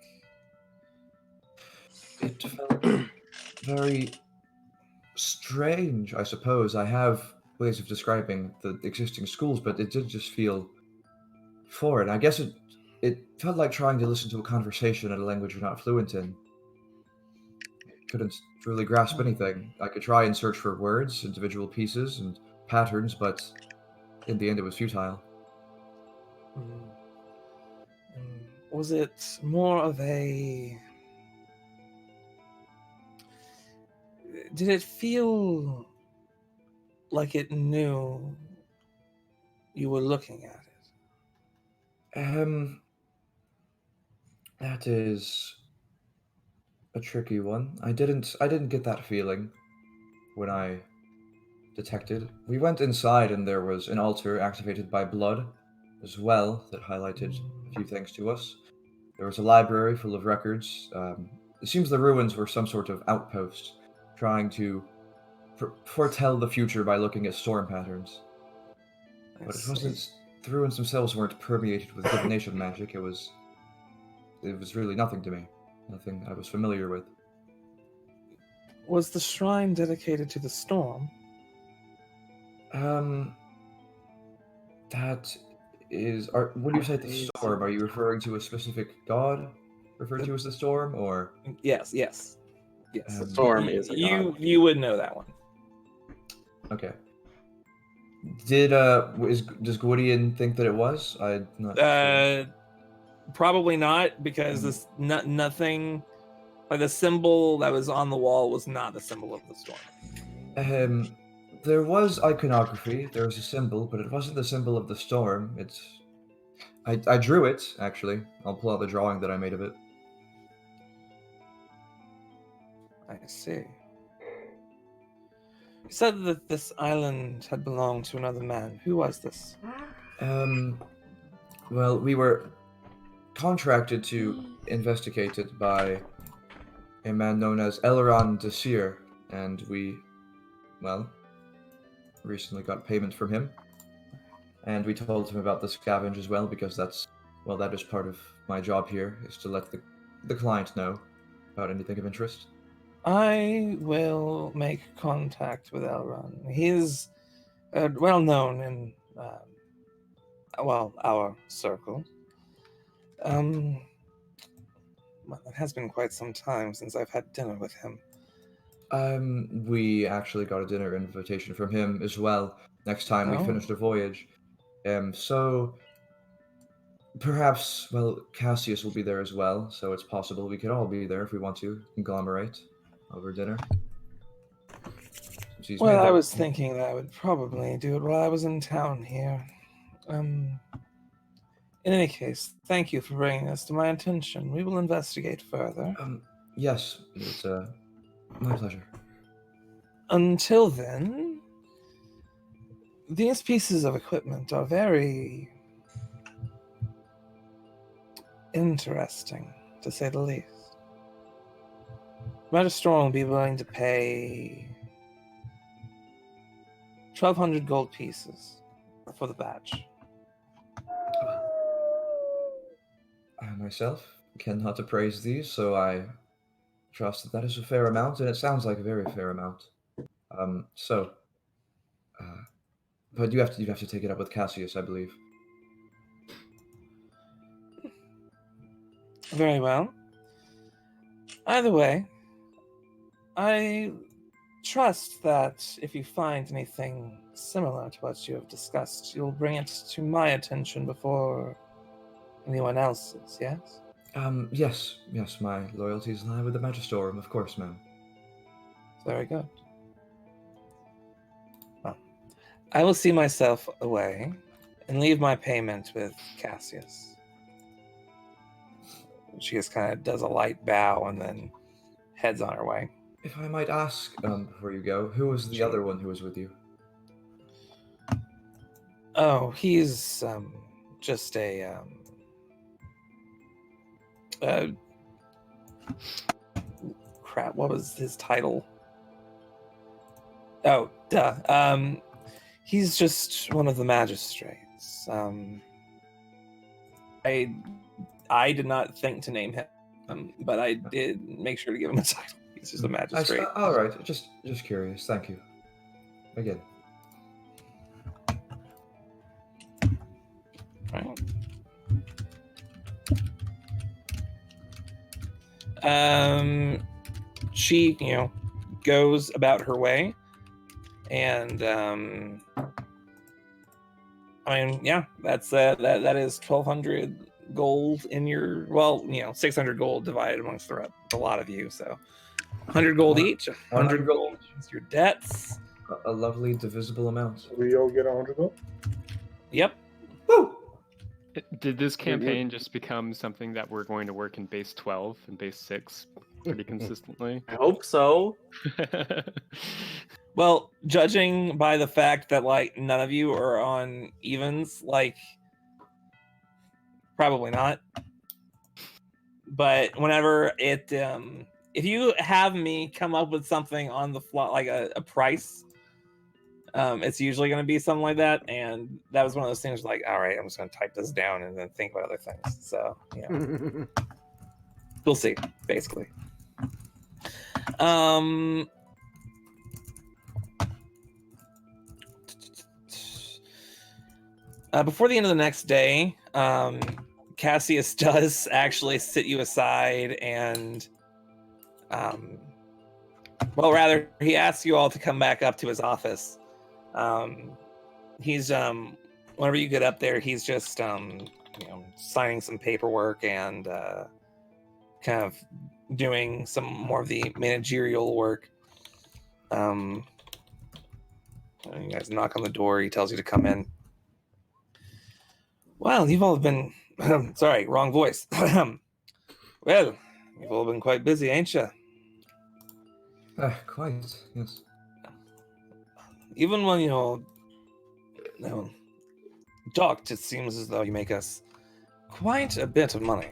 it felt very strange, I suppose. I have ways of describing the existing schools, but it did just feel foreign. I guess it felt like trying to listen to a conversation in a language you're not fluent in. Couldn't really grasp anything. I could try and search for words, individual pieces, and patterns, but in the end it was futile. Was it more of a... Did it feel like it knew you were looking at it? That is a tricky one. I didn't get that feeling when I detected. We went inside and there was an altar activated by blood as well that highlighted a few things to us. There was a library full of records. It seems the ruins were some sort of outpost trying to foretell the future by looking at storm patterns. But it wasn't. The ruins themselves weren't permeated with divination magic. It was really nothing to me. Nothing I was familiar with. Was the shrine dedicated to the storm? That is. When you say the storm, are you referring to a specific god referred to as the storm, or? Yes. The storm is a god. You would know that one. Okay. Does Gwydion think that it was? I'm not sure. Probably not, because this nothing, like the symbol that was on the wall was not the symbol of the storm. There was iconography. There was a symbol, but it wasn't the symbol of the storm. I drew it, actually. I'll pull out the drawing that I made of it. I see. You said that this island had belonged to another man. Who was this? Well, we were contracted to investigate it by a man known as Elrond Desir, and we, recently got payment from him. And we told him about the scavenge as well, because that is part of my job here, is to let the client know about anything of interest. I will make contact with Elrond. He's well known in, our circle. Well, it has been quite some time since I've had dinner with him. We actually got a dinner invitation from him as well next time we finished the voyage. So perhaps, Cassius will be there as well, so it's possible we could all be there if we want to conglomerate over dinner. Well, I was thinking that I would probably do it while I was in town here. In any case, thank you for bringing this to my attention. We will investigate further. Yes, it's my pleasure. Until then, these pieces of equipment are very interesting, to say the least. Magistral will be willing to pay 1,200 gold pieces for the badge. I myself cannot appraise these, so I trust that is a fair amount, and it sounds like a very fair amount. But you have to take it up with Cassius, I believe. Very well. Either way, I trust that if you find anything similar to what you have discussed, you'll bring it to my attention before anyone else's, yes? Yes, my loyalties lie with the Magistorium, of course, ma'am. Very good. Well, I will see myself away and leave my payment with Cassius. She just kind of does a light bow and then heads on her way. If I might ask, before you go, who was the other one who was with you? Oh, he's just a crap, what was his title? Oh, duh. He's just one of the magistrates. I did not think to name him But I did make sure to give him a title. He's just a magistrate. All right, just curious. Thank you. Again. Right. She, goes about her way, and that's that is 1,200 gold in your 600 gold divided amongst the lot of you, so 100 gold each. 100 gold is your debts. A lovely divisible amount. We all get 100 gold? Yep. Woo! Did this campaign just become something that we're going to work in base 12 and base 6 pretty consistently? I hope so. Well, judging by the fact that none of you are on evens, probably not. But whenever if you have me come up with something on the fly, like a price, it's usually going to be something like that. And that was one of those things all right, I'm just going to type this down and then think about other things. So, we'll see, basically. Before the end of the next day, Cassius does actually sit you aside and, he asks you all to come back up to his office. He's, whenever you get up there, he's just, signing some paperwork and kind of doing some more of the managerial work. You guys knock on the door. He tells you to come in. Well, you've all been... sorry, wrong voice. Well, you've all been quite busy, ain't you? Quite, yes. Even when you're docked, it seems as though you make us quite a bit of money.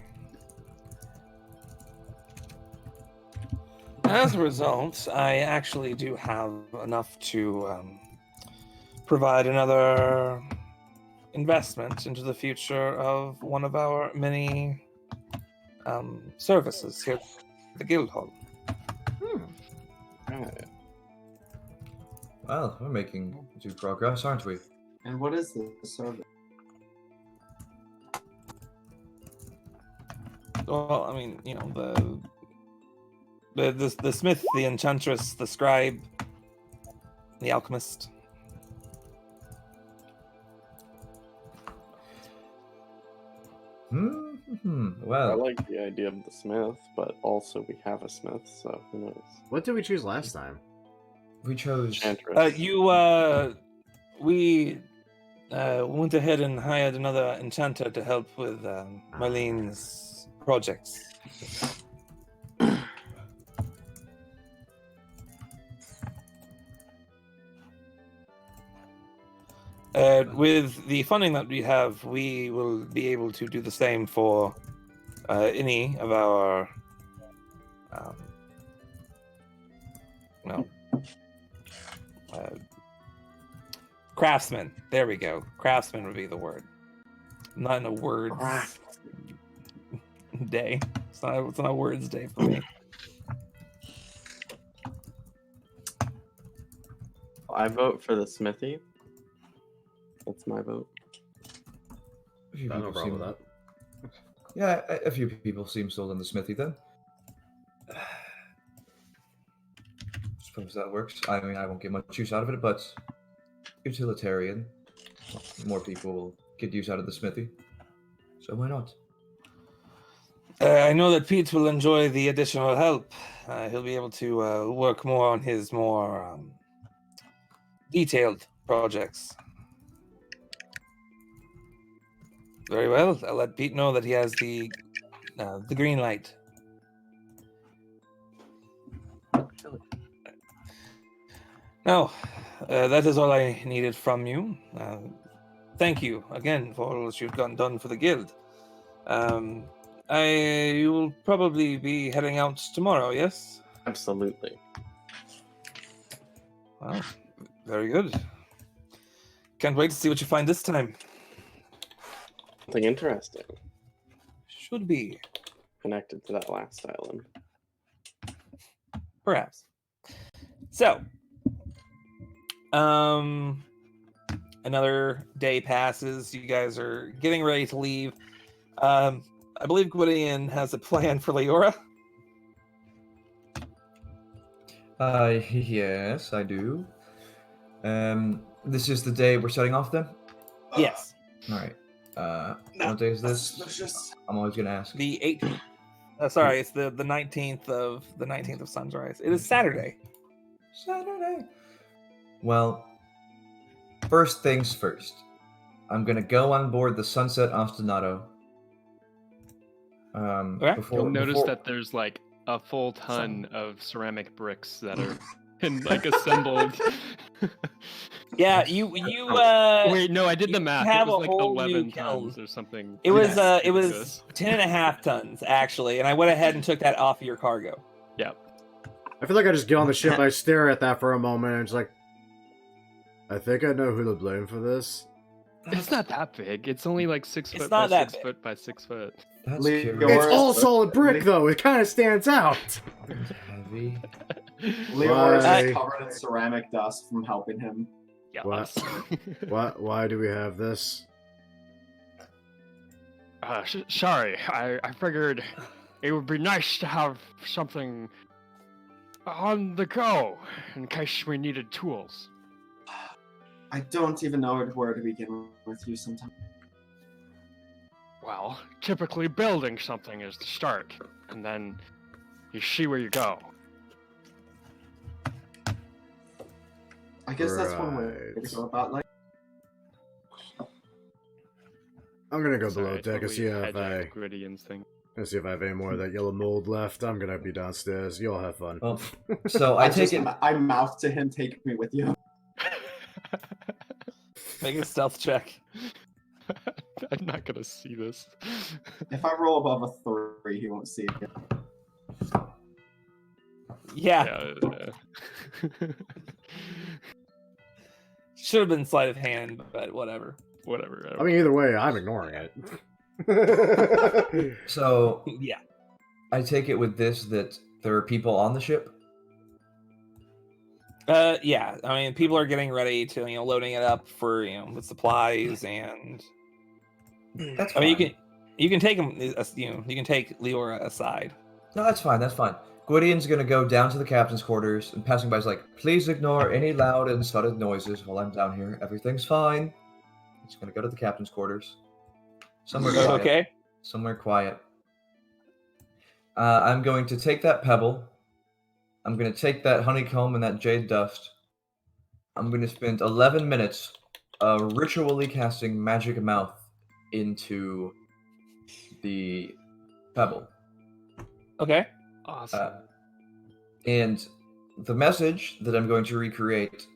As a result, I actually do have enough to provide another investment into the future of one of our many services here at the Guildhall. Right. Well, we're making due progress, aren't we? And what is the service? Well, I mean, the smith, the enchantress, the scribe, the alchemist. Well, I like the idea of the smith, but also we have a smith, so who knows? What did we choose last time? we chose. Enchantress. We went ahead and hired another enchanter to help with Marlene's projects. With the funding that we have, we will be able to do the same for any of our craftsmen. There we go. Craftsman would be the word. I'm not in a words day. It's not a words day for me. I vote for the smithy. That's my vote. A few I have no people problem with seem- that. Yeah, a few people seem sold on the smithy then. Suppose that works. I mean, I won't get much use out of it, but utilitarian. More people will get use out of the smithy. So why not? I know that Pete will enjoy the additional help. He'll be able to work more on his more detailed projects. Very well. I'll let Pete know that he has the green light. Now, that is all I needed from you. Thank you again for all that you've done for the guild. You will probably be heading out tomorrow, yes? Absolutely. Well, very good. Can't wait to see what you find this time. Something interesting. Should be. connected to that last island. Perhaps. So, another day passes. You guys are getting ready to leave. I believe Gwydion has a plan for Leora. Yes, I do. This is the day we're setting off then? Yes. All right. What day is this? Suspicious. I'm always gonna ask. The 18th. Sorry, it's the 19th of Sunrise. It is Saturday. Saturday. Well, first things first. I'm gonna go on board the Sunset Ostinato. Okay. You'll notice that there's like a full ton of ceramic bricks that are like assembled. Yeah, you Wait, no, I did the math. have It was a like whole 11 new tons or something. It was ridiculous. 10.5 tons actually, and I went ahead and took that off your cargo. Yeah. I feel like I just get on the ship, I stare at that for a moment, and it's like, I think I know who to blame for this. It's not that big. It's only like 6 It's foot not by that 6 big. foot by 6 foot. That's Leora- curious. It's all solid brick, though. It kind of stands out. It's heavy. Leora's Why? just covered in ceramic dust from helping him. Yeah. What? Why do we have this? Sorry, I figured it would be nice to have something on the go in case we needed tools. I don't even know where to begin with you sometimes. Well, typically building something is the start, and then you see where you go. I guess that's one way Right. to go about life. I'm gonna go Sorry, below I deck and totally see if hijacked Gwydian's thing. I have any more of that yellow mold left. I'm gonna be downstairs. You all have fun. Well, so I take it. I mouth to him, take me with you. Make a stealth check. I'm not gonna see this. If I roll above a 3, he won't see it. Yeah, Yeah. should have been sleight of hand, but whatever. Whatever. I mean, either way, I'm ignoring it. So Yeah. I take it with this that there are people on the ship. Yeah. I mean, people are getting ready to, loading it up for, with supplies and. That's I mean, fine. you can take them. You can take Leora aside. No, that's fine. That's fine. Gwydion's gonna go down to the captain's quarters, and passing by is like, "Please ignore any loud and sudden noises while I'm down here. Everything's fine." He's gonna go to the captain's quarters. Somewhere quiet. Okay. Somewhere quiet. I'm going to take that pebble. I'm going to take that honeycomb and that jade dust. I'm going to spend 11 minutes ritually casting magic mouth into the pebble. Okay. Awesome. And the message that I'm going to recreate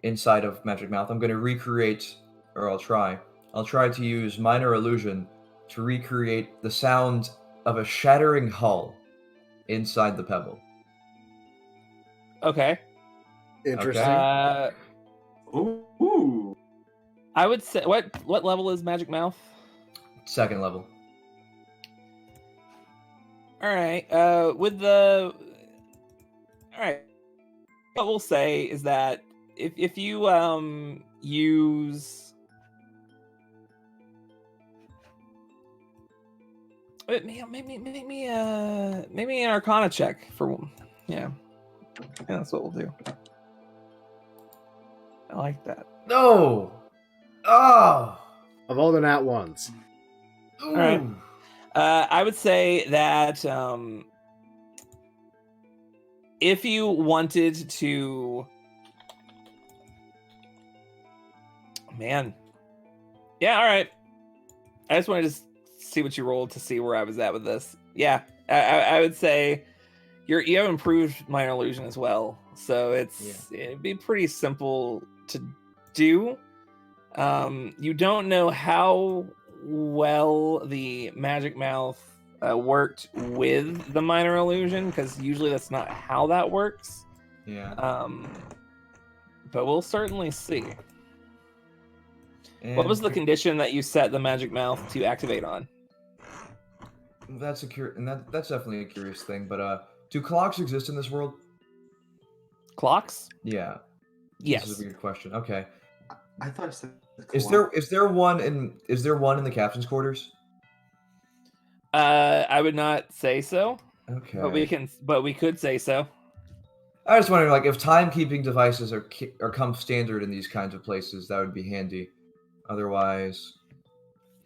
inside of magic mouth, I'm going to recreate, or I'll try to use minor illusion to recreate the sound of a shattering hull inside the pebble. Okay. Interesting. Ooh. I would say what level is Magic Mouth? Second level. All right. What we'll say is that if you use maybe an Arcana check for yeah, that's what we'll do. I like that. No! Oh! Of all the nat ones. Ooh. All right. I would say that if you wanted to, man, yeah, all right. I just wanted to see what you rolled to see where I was at with this. Yeah, I would say you have improved minor illusion as well, so it'd be pretty simple to do. You don't know how well the magic mouth worked with the minor illusion, because usually that's not how that works. Yeah. But we'll certainly see. And What was the condition that you set the magic mouth to activate on? That's that's definitely a curious thing. But do clocks exist in this world? Clocks? Yeah. Yes. This is a weird question. Okay. I thought I said. Is there one in the captain's quarters? I would not say so. Okay. But we could say so. I was wondering, like, if timekeeping devices are come standard in these kinds of places, that would be handy. Otherwise,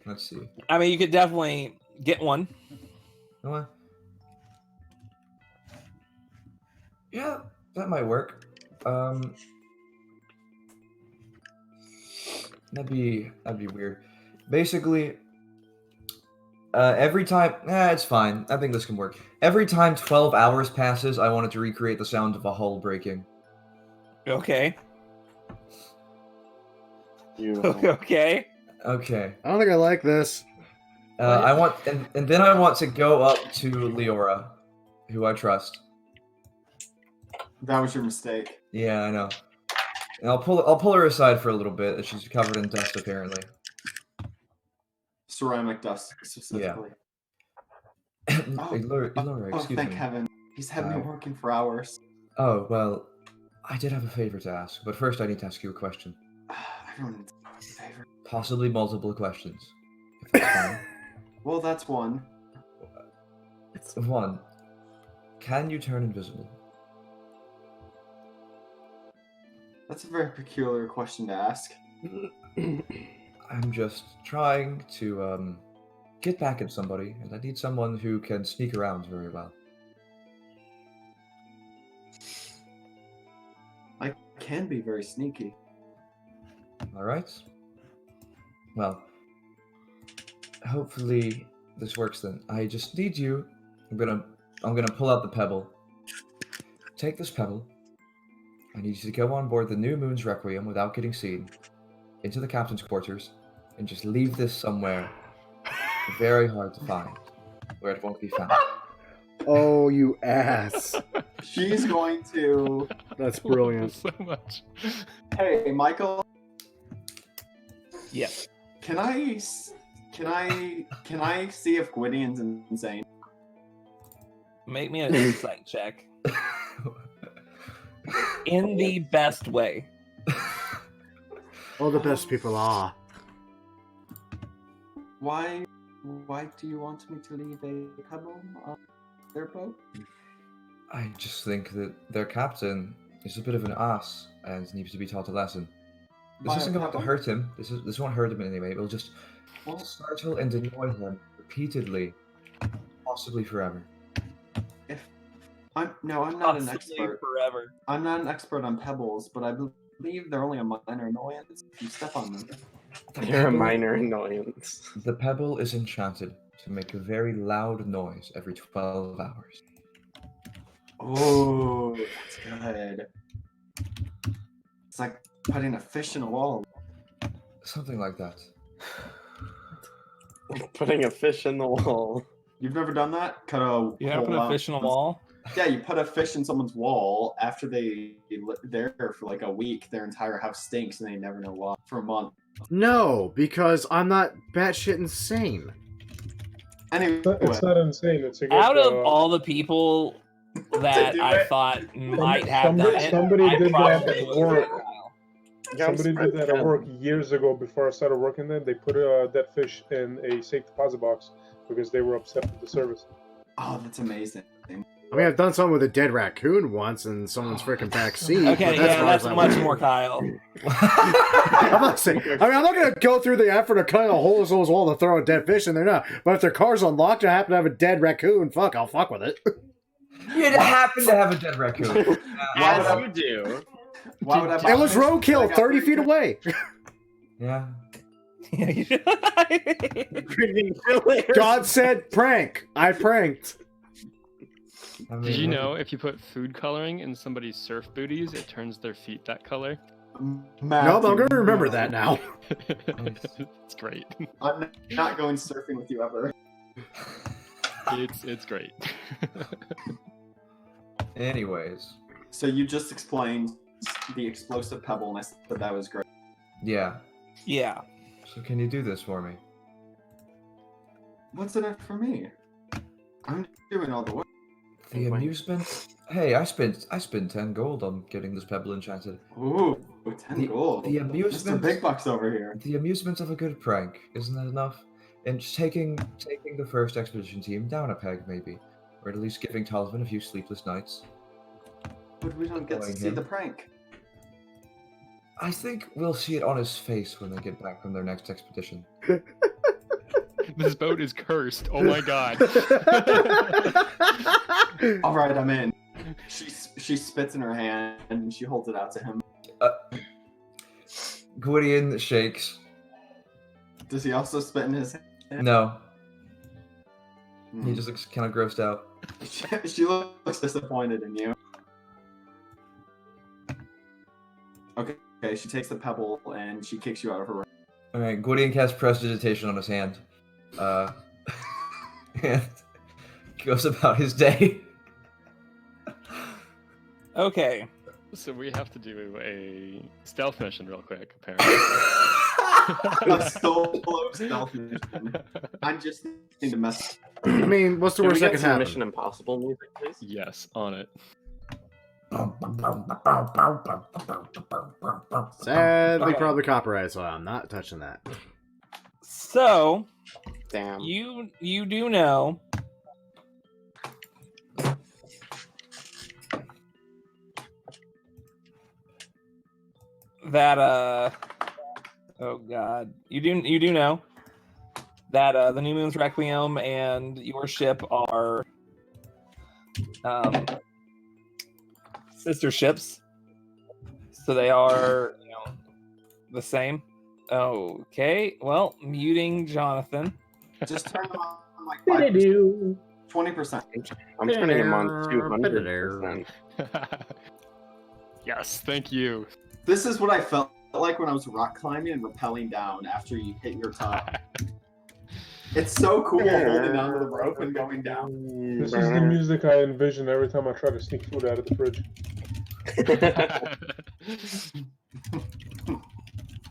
let's see. I mean, you could definitely get one. What? Yeah, that might work. That'd be weird. Basically, every time, it's fine. I think this can work. Every time 12 hours passes, I wanted to recreate the sound of a hull breaking. Okay. Beautiful. Okay. Okay. I don't think I like this. I want, and then I want to go up to Leora, who I trust. That was your mistake. Yeah, I know. And I'll pull her aside for a little bit. She's covered in dust, apparently. Ceramic dust, specifically. Leora, excuse thank me. heaven. He's had me working for hours. Oh, well, I did have a favor to ask, but first I need to ask you a question. Everyone needs a favor. Possibly multiple questions. If that's fine. Well, that's one. One. Can you turn invisible? That's a very peculiar question to ask. I'm just trying to get back at somebody, and I need someone who can sneak around very well. I can be very sneaky. All right. Well, hopefully this works then. I just need you. I'm gonna pull out the pebble. Take this pebble. I need you to go on board the New Moon's Requiem without getting seen, into the captain's quarters, and just leave this somewhere very hard to find, where it won't be found. Oh, you ass. She's going to. That's brilliant. So much. Hey, Michael. Yes. Can I see if Gwydion's insane? Make me an insight check. In the best way. All the best people are. Why do you want me to leave a pebble on their boat? I just think that their captain is a bit of an ass and needs to be taught a lesson. This isn't going to hurt him. This won't hurt him in any way. It will just startle and annoy him repeatedly, possibly forever. I'm not an Possibly expert. forever. I'm not an expert on pebbles, but I believe they're only a minor annoyance if you step on them. You're a minor annoyance. The pebble is enchanted to make a very loud noise every 12 hours. Oh, that's good. It's like putting a fish in a wall. Something like that. Putting a fish in the wall. You've never done that? Cut a You ever put a fish in a wall? Yeah, you put a fish in someone's wall after they're there for like a week. Their entire house stinks and they never know why for a month. No, because I'm not batshit insane. Anyway, It's not insane. It's a good, Out of all the people that do I it. thought might have done it, somebody I did probably that at would work. say Kyle. Somebody did that at work years ago before I started working there. They put a dead fish in a safe deposit box because they were upset with the service. oh, that's amazing. I mean, I've done something with a dead raccoon once in someone's freaking back seat. Okay, but yeah, that's as far as much I went. more Kyle. I'm not saying. I mean, I'm not going to go through the effort of cutting a hole in someone's wall to throw a dead fish in there. No, but if their car's unlocked and I happen to have a dead raccoon, fuck, I'll fuck with it. You happen to have a dead raccoon. As you do. Why would I buy It was fish? roadkill, I got 30 free feet fish. away. Yeah. God said prank. I pranked. I mean, Did you know if you put food coloring in somebody's surf booties, it turns their feet that color? No, but I'm going to remember that now. It's great. I'm not going surfing with you ever. It's great. Anyways, So you just explained the explosive pebble, and I said that was great. yeah. Yeah. So can you do this for me? What's in it for me? I'm doing all the work. The amusement. Hey, I spent 10 gold on getting this pebble enchanted. Ooh, 10 gold. The amusement. Mr. Big Bucks over here. The amusement of a good prank, isn't that enough? And just taking the first expedition team down a peg, maybe, or at least giving Talisman a few sleepless nights. But we don't get to see the prank. I think we'll see it on his face when they get back from their next expedition. This boat is cursed. Oh my god. All right, I'm in. She spits in her hand and she holds it out to him. Gwydion shakes. Does he also spit in his hand? No. He just looks kind of grossed out. She looks disappointed in you. Okay, she takes the pebble and she kicks you out of her room. Alright, Gwydion casts prestidigitation on his hand. And goes about his day. Okay. So we have to do a stealth mission real quick, apparently. A solo stealth mission. I'm just thinking to mess. I mean, what's the Can we worst that get can some happen? Mission Impossible music, please? Yes, on it. Sadly, Okay. probably copyright, so I'm not touching that. So Damn. you do know that oh god, you do know that the New Moon's Requiem and your ship are sister ships, so they are the same. Okay, well, muting Jonathan. Just turn them on like 5%. 20%. I'm turning him on 200%. Yes, thank you. This is what I felt like when I was rock climbing and rappelling down after you hit your top. It's so cool holding onto the rope and going down. This is the music I envision every time I try to sneak food out of the fridge.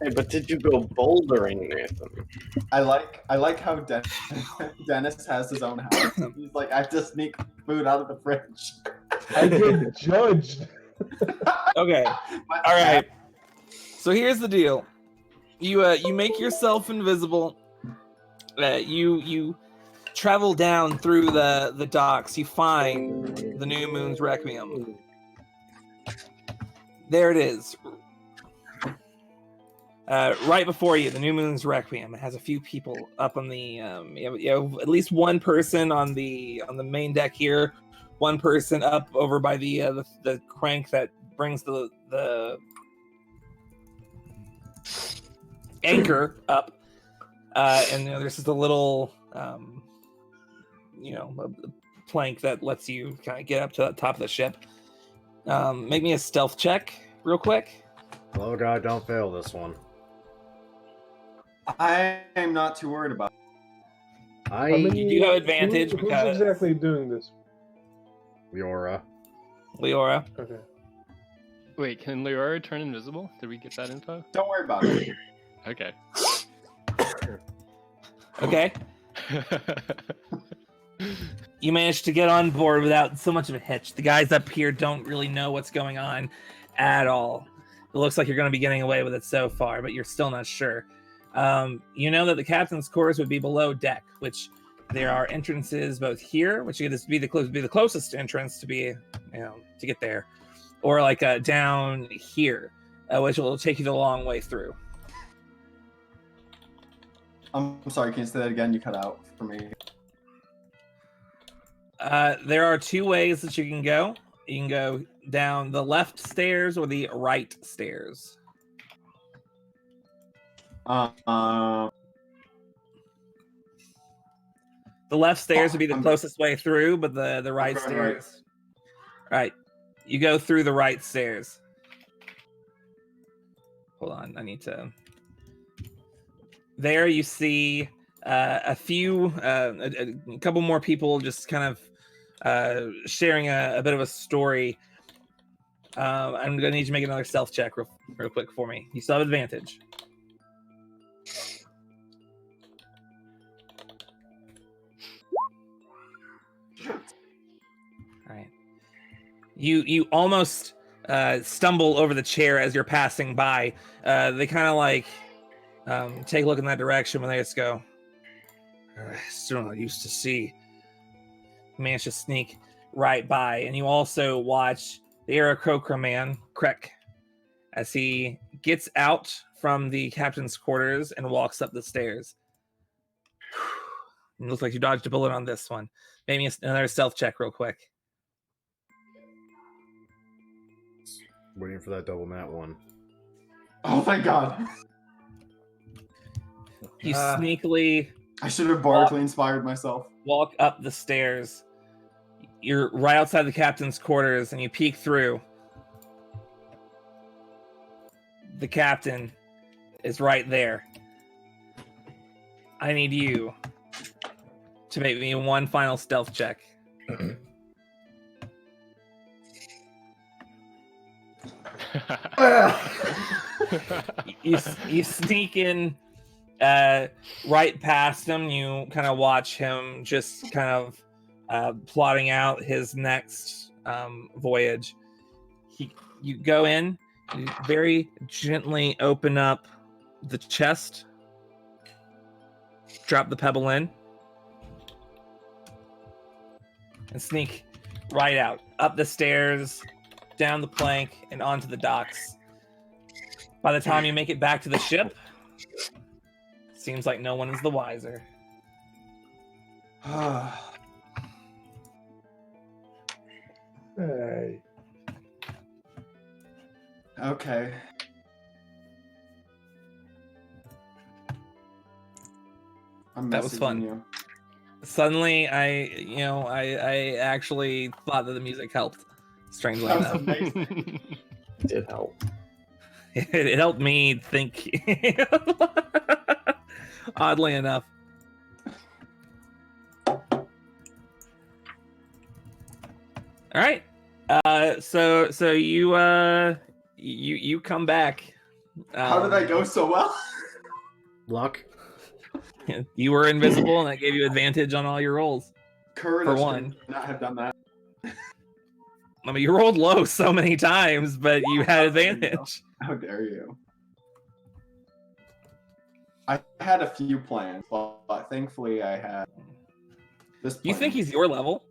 Hey, but did you go bouldering, Nathan? I like how Dennis has his own house. He's like, I have to sneak food out of the fridge. I get judged. Okay. All right. So here's the deal. You make yourself invisible. You travel down through the docks. You find the New Moon's Requiem. There it is. Right before you, the New Moon's Requiem. It has a few people up on the. You have at least one person on the main deck here. One person up over by the crank that brings the anchor up, and there's just a little a plank that lets you kind of get up to the top of the ship. Make me a stealth check real quick. Oh god, don't fail this one. I am not too worried about it. You do have advantage Who's because exactly doing this? Leora. Leora. Okay. Wait, can Leora turn invisible? Did we get that info? Don't worry about it. Okay. Okay. You managed to get on board without so much of a hitch. The guys up here don't really know what's going on at all. It looks like you're going to be getting away with it so far, but you're still not sure. You know that the captain's quarters would be below deck, which there are entrances both here, which would be the closest entrance to be, to get there, or like down here, which will take you the long way through. I'm sorry, can you say that again? You cut out for me. There are two ways that you can go. You can go down the left stairs or the right stairs. The The left stairs would be the closest way through, but the right Right. stairs. Right. You go through the right stairs. Hold on, I need to. There you see a couple more people just kind of sharing a bit of a story. I'm gonna need you to make another stealth check real quick for me. You still have advantage. You almost stumble over the chair as you're passing by. They kind of like take a look in that direction when they just go, still not used to see. Managed to sneak right by. And you also watch the Aarakocra man, Krek, as he gets out from the captain's quarters and walks up the stairs. It looks like you dodged a bullet on this one. Maybe another stealth check real quick. Waiting for that double nat one. Oh, thank God. You sneakily I should have bardically inspired myself. walk up the stairs. You're right outside the captain's quarters, and you peek through. The captain is right there. I need you to make me one final stealth check. You sneak in right past him. You kind of watch him just kind of plotting out his next voyage. You go in, you very gently open up the chest, drop the pebble in, and sneak right out, up the stairs, down the plank, and onto the docks. By the time you make it back to the ship, seems like no one is the wiser. Hey. Okay. I'm That was messaging fun. you. Suddenly, I actually thought that the music helped. Strangely That was enough, amazing. Did help. it helped me think. Oddly enough. All right. So you come back. How did I go so well? Luck. You were invisible, and that gave you advantage on all your rolls. Kurt, For I should one. not have done that. I mean, you rolled low so many times, but you had advantage. How dare you? I had a few plans, but thankfully I had this plan. You think he's your level?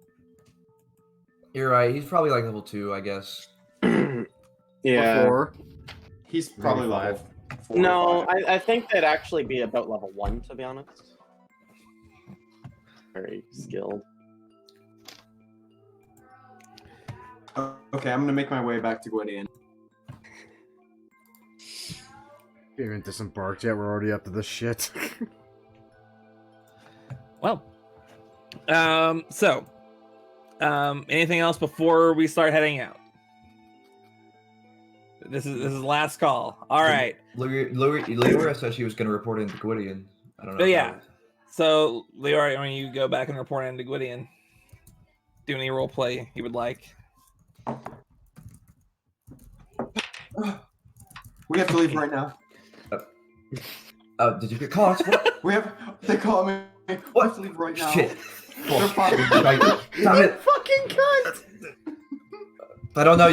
You're right. He's probably like level 2, I guess. Yeah. Or 4. He's probably Maybe level 4 No, or 5. I think they'd actually be about level 1, to be honest. Very skilled. Okay, I'm gonna make my way back to Gwydion. We haven't disembarked yet. We're already up to this shit. Well, anything else before we start heading out? This is last call. All right. Leora said she was going to report into Gwydion. I don't know. Oh, yeah. So, Leora, when you go back and report into Gwydion, do any role play you would like. We have to leave right now. Did you get caught? What? They call me. We have to leave right now. Shit. They're fine. Damn it. Fucking cunt! I don't know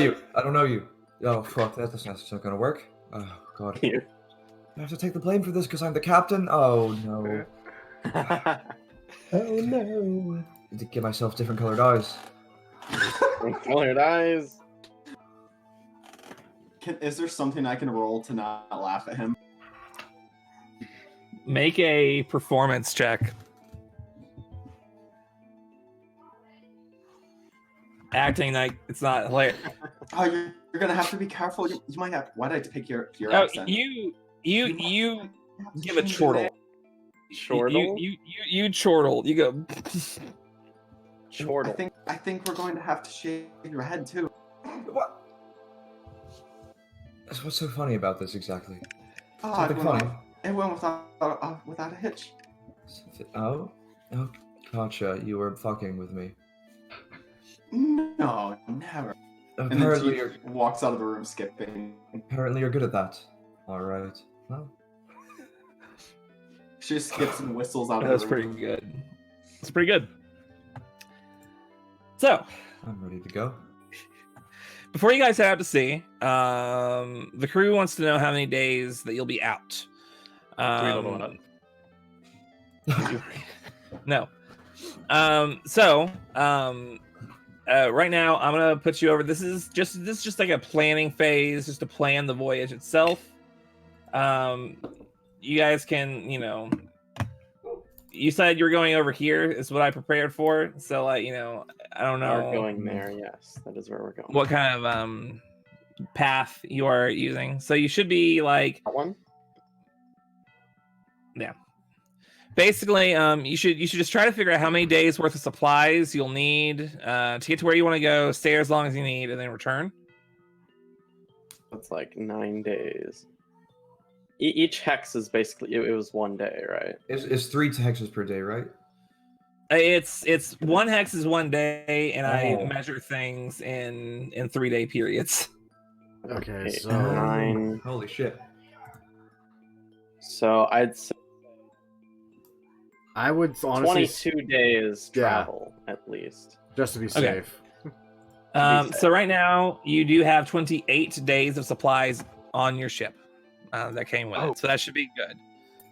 you. Oh, fuck. That's not going to work. Oh, God. Here. I have to take the blame for this because I'm the captain? Oh, no. Oh no. I need to give myself different colored eyes. Colored eyes. Is there something I can roll to not laugh at him? Make a performance check. Acting like it's not hilarious. Oh, you're gonna have to be careful. You might have. Why did I pick your Oh, accent? you have to give a change your chortle. name. Chortle? You chortle. You go. Chortle. I think we're going to have to shave your head too. What? What's so funny about this exactly? Oh, Something funny. It went without a hitch. Oh, gotcha. You were fucking with me. No, never. And then Apparently, she walks out of the room skipping. apparently you're good at that. All right. Well, She just skips and whistles out of That's the pretty room. good. It's pretty good. So, I'm ready to go. before you guys head out to sea, the crew wants to know how many days that you'll be out. Do we know the one up? No. Right now I'm gonna put you over. This is just like a planning phase, just to plan the voyage itself. You guys can, you said you were going over here is what I prepared for. So I don't know. We're going there. Yes, that is where we're going. What kind of path you are using. So you should be like That one? Yeah. Basically, you should just try to figure out how many days worth of supplies you'll need to get to where you want to go, stay there as long as you need, and then return. That's like 9 days. Each hex is basically it was 1 day, right? It's 3 hexes per day, right? It's 1 hex is 1 day, and I measure things in 3-day periods. Okay, so 9. Holy shit. So I'd say I would honestly 22 days travel at least. just to be Okay. safe. So right now you do have 28 days of supplies on your ship that came with it, so that should be good.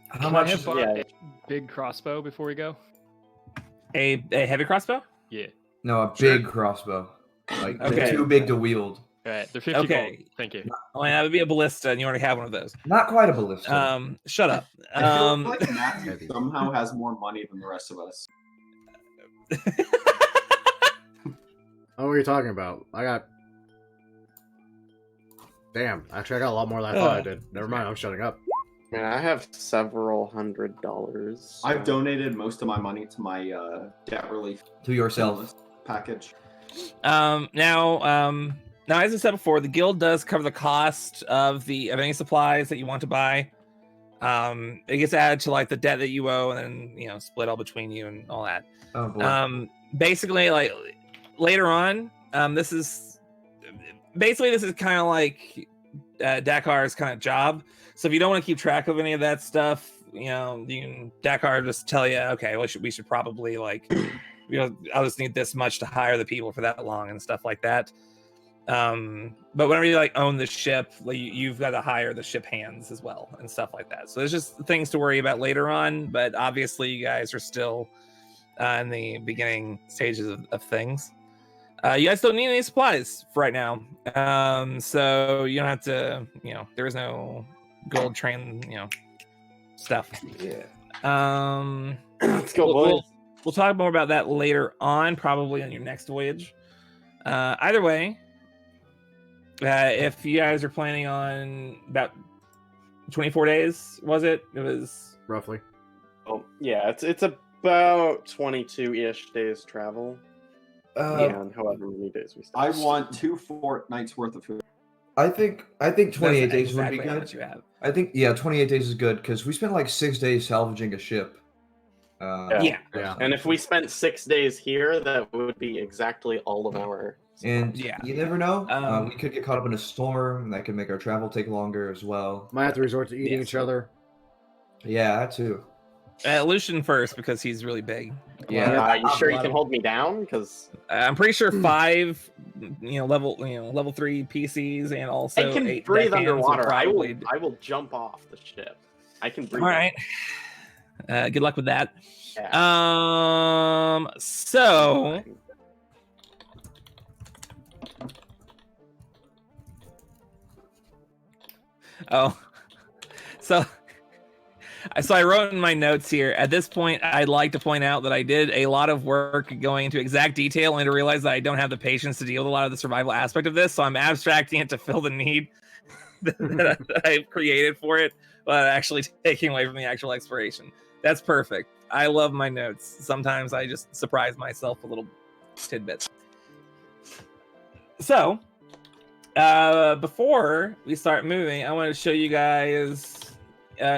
How much is a big crossbow before we go? A heavy crossbow? Yeah. No, a big crossbow. Like Okay. they're too big to wield. All right, they're 50 Okay. gold. Thank you. Oh, that would be a ballista, and you already have one of those. Not quite a ballista. Shut up. I feel like Matthew somehow has more money than the rest of us. Oh, what are you talking about? I got. Damn, actually, I got a lot more than I thought I did. Never mind, I'm shutting up. Man, I have several $100s. I've donated most of my money to my debt relief To yourself. package. Now, as I said before, the guild does cover the cost of any supplies that you want to buy. It gets added to like the debt that you owe, and then split all between you and all that. Oh boy. Basically, like later on, this is kind of like Dakar's kind of job. So if you don't want to keep track of any of that stuff, Dakar just tell you, okay, well, we should probably I'll just need this much to hire the people for that long and stuff like that. But whenever you own the ship, you've got to hire the ship hands as well and stuff like that. So there's just things to worry about later on, but obviously you guys are still in the beginning stages of things. You guys don't need any supplies for right now. So you don't have to, there is no gold train, stuff. Yeah. Let's go, boys. We'll talk more about that later on, probably on your next voyage. Either way, if you guys are planning on about 24 days, was it? It was Roughly. Oh, yeah, it's about 22-ish days travel. And however many days we I stay. want 2 fortnights worth of food. I think 28 days exactly would be how good. much you have. I think 28 days is good because we spent like 6 days salvaging a ship. Yeah. Yeah. And if we spent 6 days here, that would be exactly all of our. And Yeah. you never know. Um, We could get caught up in a storm that could make our travel take longer as well. Might have to resort to eating Yes. each other. Yeah, that too. Lucian first because he's really big. Yeah. You sure you can hold me down? Because I'm pretty sure 5, level 3 PCs and also I can 8 breathe deckhands will underwater. probably. I will jump off the ship. I can breathe. All right. Good luck with that. Yeah. So so I wrote in my notes here. At this point, I'd like to point out that I did a lot of work going into exact detail, only to realize that I don't have the patience to deal with a lot of the survival aspect of this. So I'm abstracting it to fill the need that I've created for it, but actually taking away from the actual exploration. That's perfect. I love my notes. Sometimes I just surprise myself with little tidbits. So, before we start moving, I want to show you guys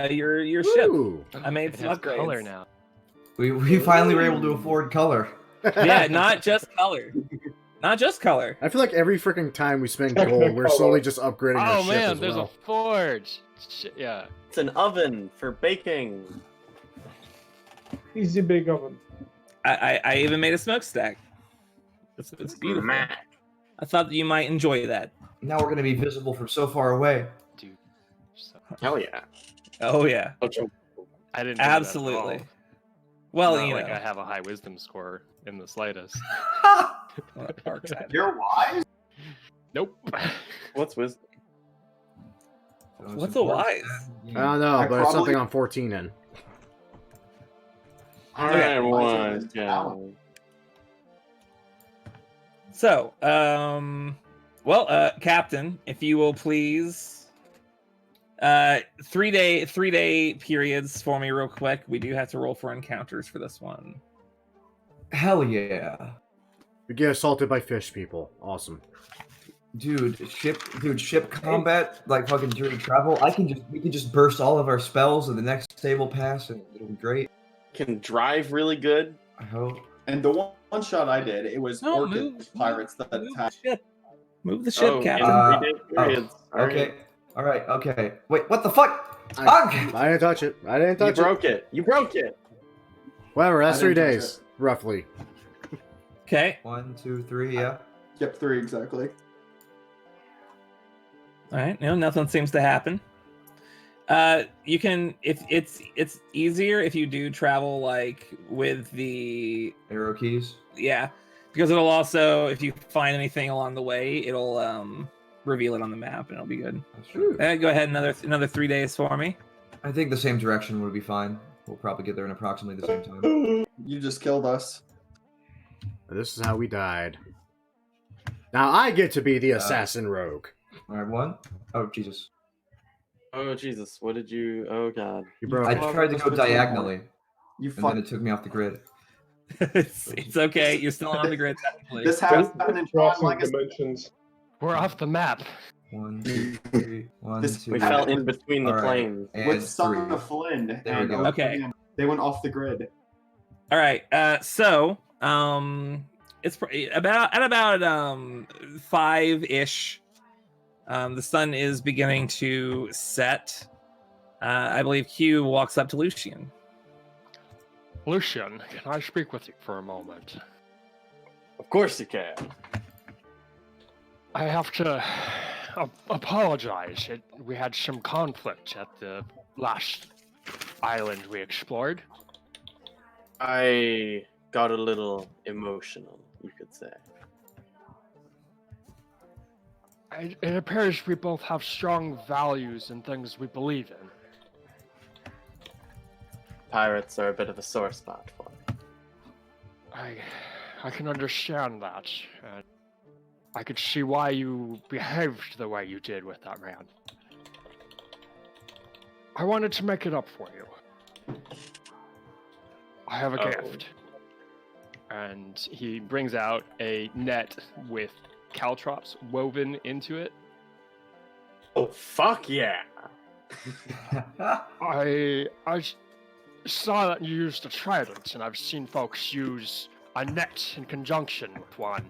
your ship. Ooh. I made It some has upgrades. color now. We finally were able to afford color. Yeah, not just color. Not just color. I feel like every freaking time we spend gold, we're slowly just upgrading our Oh ship man, as there's well. a forge. Yeah. It's an oven for baking. Easy big oven. I even made a smokestack. It's beautiful. I thought that you might enjoy that. Now we're gonna be visible from so far away. Dude. So, Hell yeah. Oh yeah, I didn't. think of that at absolutely. all. Well, Not you like know, I have a high wisdom score in the slightest. on the dark side. You're wise? Nope. What's wisdom? What's a wise? I don't know, I but it's something probably- I'm 14 in. All Okay. right, one. Wiser than Yeah. talent. So, Captain, if you will please, 3-day periods for me real quick. We do have to roll for encounters for this one. Hell yeah. We get assaulted by fish people. Awesome. Dude, ship combat, like fucking during travel, we can just burst all of our spells and the next table pass and it'll be great. Can drive really good. I hope. And the one shot I did, it was No, orchid pirates that Move the attacked. ship. Move the ship, Oh, Captain. yeah, 3-day periods. Okay. Alright, okay. Wait, what the fuck? I didn't touch it. I didn't You touch it. broke it. You broke it. Whatever, that's I 3 didn't touch days, roughly. Okay. 1, 2, 3, yeah. Yep, 3 exactly. All right. No, nothing seems to happen. You can, if it's easier if you do travel like with the Arrow keys. because it'll also, if you find anything along the way, it'll reveal it on the map and it'll be good. That's true. Go ahead, another 3 days for me. I think the same direction would be fine. We'll probably get there in approximately the same time. You just killed us. This is how we died. Now I get to be the assassin rogue. Alright, 1. Oh, Jesus. Oh Jesus! What did you? Oh God! You broke I it. tried to go diagonally, You and then fuck. it took me off the grid. It's okay. You're still on the grid technically. This happened in Tron Crossing Legacy. dimensions. We're off the map. 1, 2, 3. 1, This- 2. We fell in between the Alright. planes. And With Son 3. of Flynn. There we and go. Okay. They went off the grid. All right. So it's about 5-ish. The sun is beginning to set. I believe Q walks up to Lucian. Lucian, can I speak with you for a moment? Of course you can. I have to apologize. We had some conflict at the last island we explored. I got a little emotional, you could say. It appears we both have strong values and things we believe in. Pirates are a bit of a sore spot for me. I can understand that. I could see why you behaved the way you did with that man. I wanted to make it up for you. I have a Oh. gift. And he brings out a net with caltrops woven into it. Oh fuck yeah! I saw that you used a trident, and I've seen folks use a net in conjunction with one.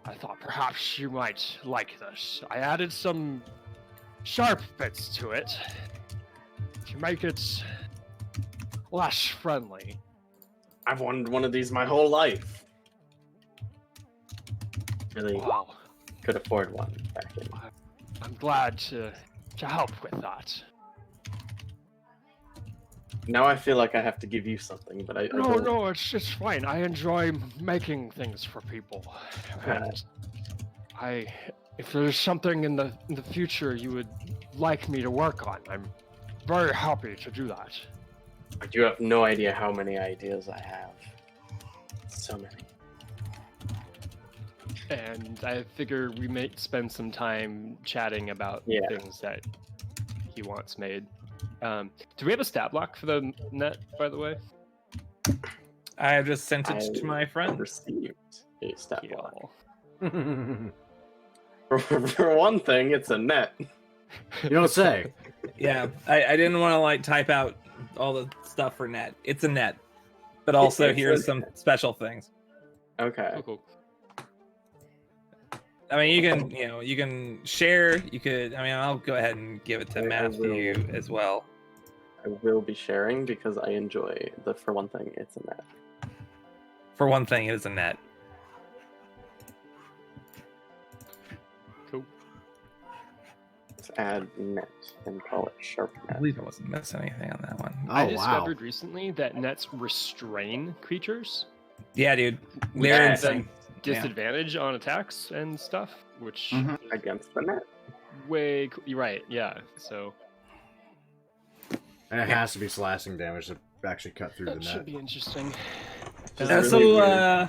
I thought perhaps you might like this. I added some sharp bits to it to make it less friendly. I've wanted one of these my whole life. Really Wow, could afford one back in. I'm glad to help with that. Now I feel like I have to give you something, but I No, don't- no, it's fine. I enjoy making things for people, and if there's something in the future you would like me to work on, I'm very happy to do that. You have no idea how many ideas I have. So many. And I figure we may spend some time chatting about Yeah. things that he wants made. Do we have a stat block for the net, by the way? I have just sent it to my friend. Received a stat Yeah. block. You For one thing, it's a net. don't say. Yeah, I didn't want to like type out all the stuff for net. It's a net, but also It's a here's some special things. Okay. Oh, cool. I mean, you can share. You could. I mean, I'll go ahead and give it to I Matthew will. as well. I will be sharing because I enjoy the. For one thing, it's a net. For one thing, it is a net. Let's add net and call it sharp I net. believe I wasn't missing anything on that one. I Oh, discovered recently that nets restrain creatures, Yeah, dude. which They're gives them insane. disadvantage on attacks and stuff, which Mhm. Against the net. you're right, yeah. So And it has to be slashing damage to actually cut through the that should net. be interesting. Just really weird.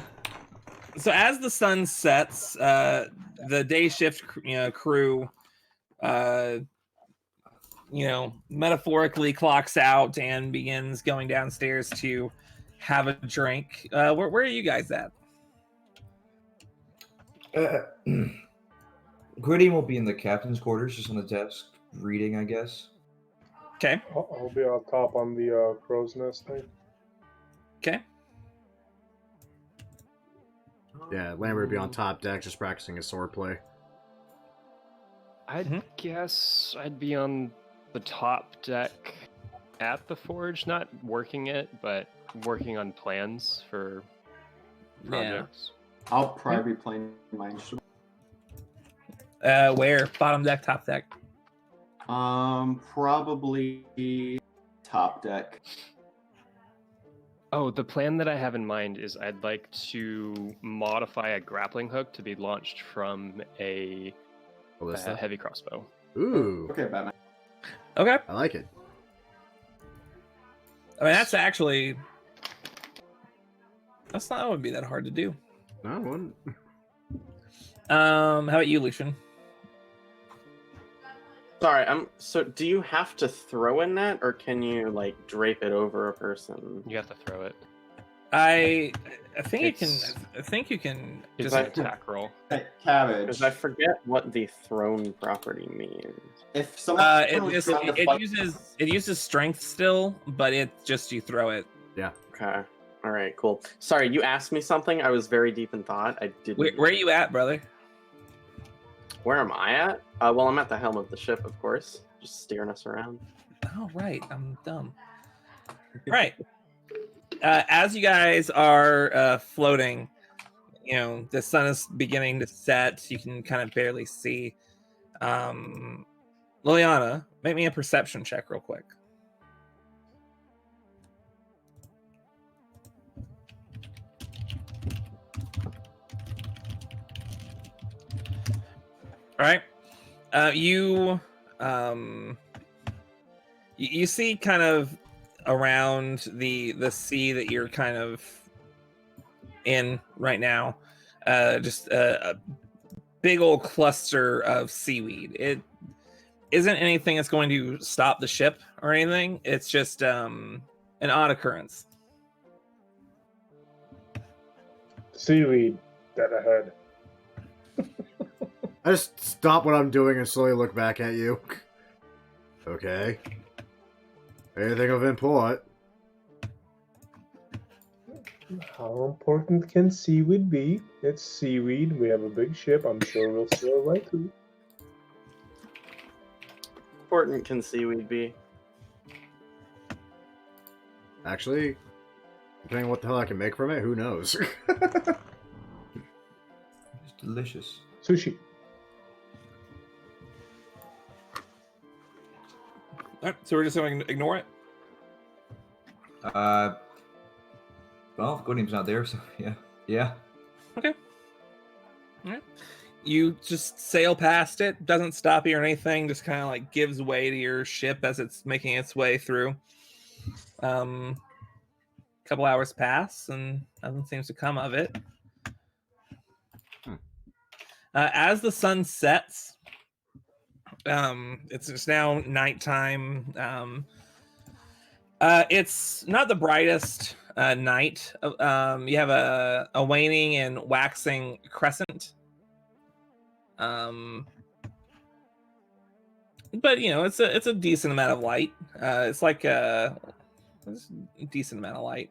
So as the sun sets, the day shift crew, metaphorically clocks out and begins going downstairs to have a drink. Where are you guys at? Gritty will be in the captain's quarters, just on the desk, reading, I guess. Okay. I'll be on top on the crow's nest thing. Okay. Yeah, Lambert would be on top deck just practicing his swordplay. I guess I'd be on the top deck at the forge, not working it, but working on plans for projects. I'll probably be playing my instrument. Where? Bottom deck, top deck. Probably top deck. Oh, the plan that I have in mind is I'd like to modify a grappling hook to be launched from a Ballista. heavy crossbow. Ooh, Okay, Batman. Okay. I like it. I mean, that's actually that would be that hard to do. No, it wouldn't. How about you, Lucian? Sorry, so do you have to throw a net or can you like drape it over a person? You have to throw it. I think It's- you can It's just an attack roll. Hey, Cabbage. Because I forget what the thrown property means. If someone was trying to fight- it uses strength still, but it just you throw it. Okay. All right, cool. Sorry, you asked me something. I was very deep in thought. I didn't. Where are you at, brother? Where am I at? Well, I'm at the helm of the ship, of course, just steering us around. Oh, right. I'm dumb. Right. As you guys are floating, the sun is beginning to set. You can kind of barely see. Liliana, make me a perception check real quick. All right. You see kind of around the sea that you're kind of in right now, just a big old cluster of seaweed. It isn't anything that's going to stop the ship or anything. It's just an odd occurrence. Seaweed dead ahead. I just stop what I'm doing and slowly look back at you. Okay. Anything of import? How important can seaweed be? It's seaweed. We have a big ship. I'm sure we'll sail right through. Important can seaweed be? Actually, depending on what the hell I can make from it, who knows? It's delicious. Sushi. All right, so we're just going to ignore it. Well, Godium's not there, so yeah. Okay. All right. You just sail past it. Doesn't stop you or anything. Just kind of like gives way to your ship as it's making its way through. Couple hours pass and nothing seems to come of it. As the sun sets, it's now nighttime. It's not the brightest night. You have a waning and waxing crescent. But it's a decent amount of light. It's like it's a decent amount of light.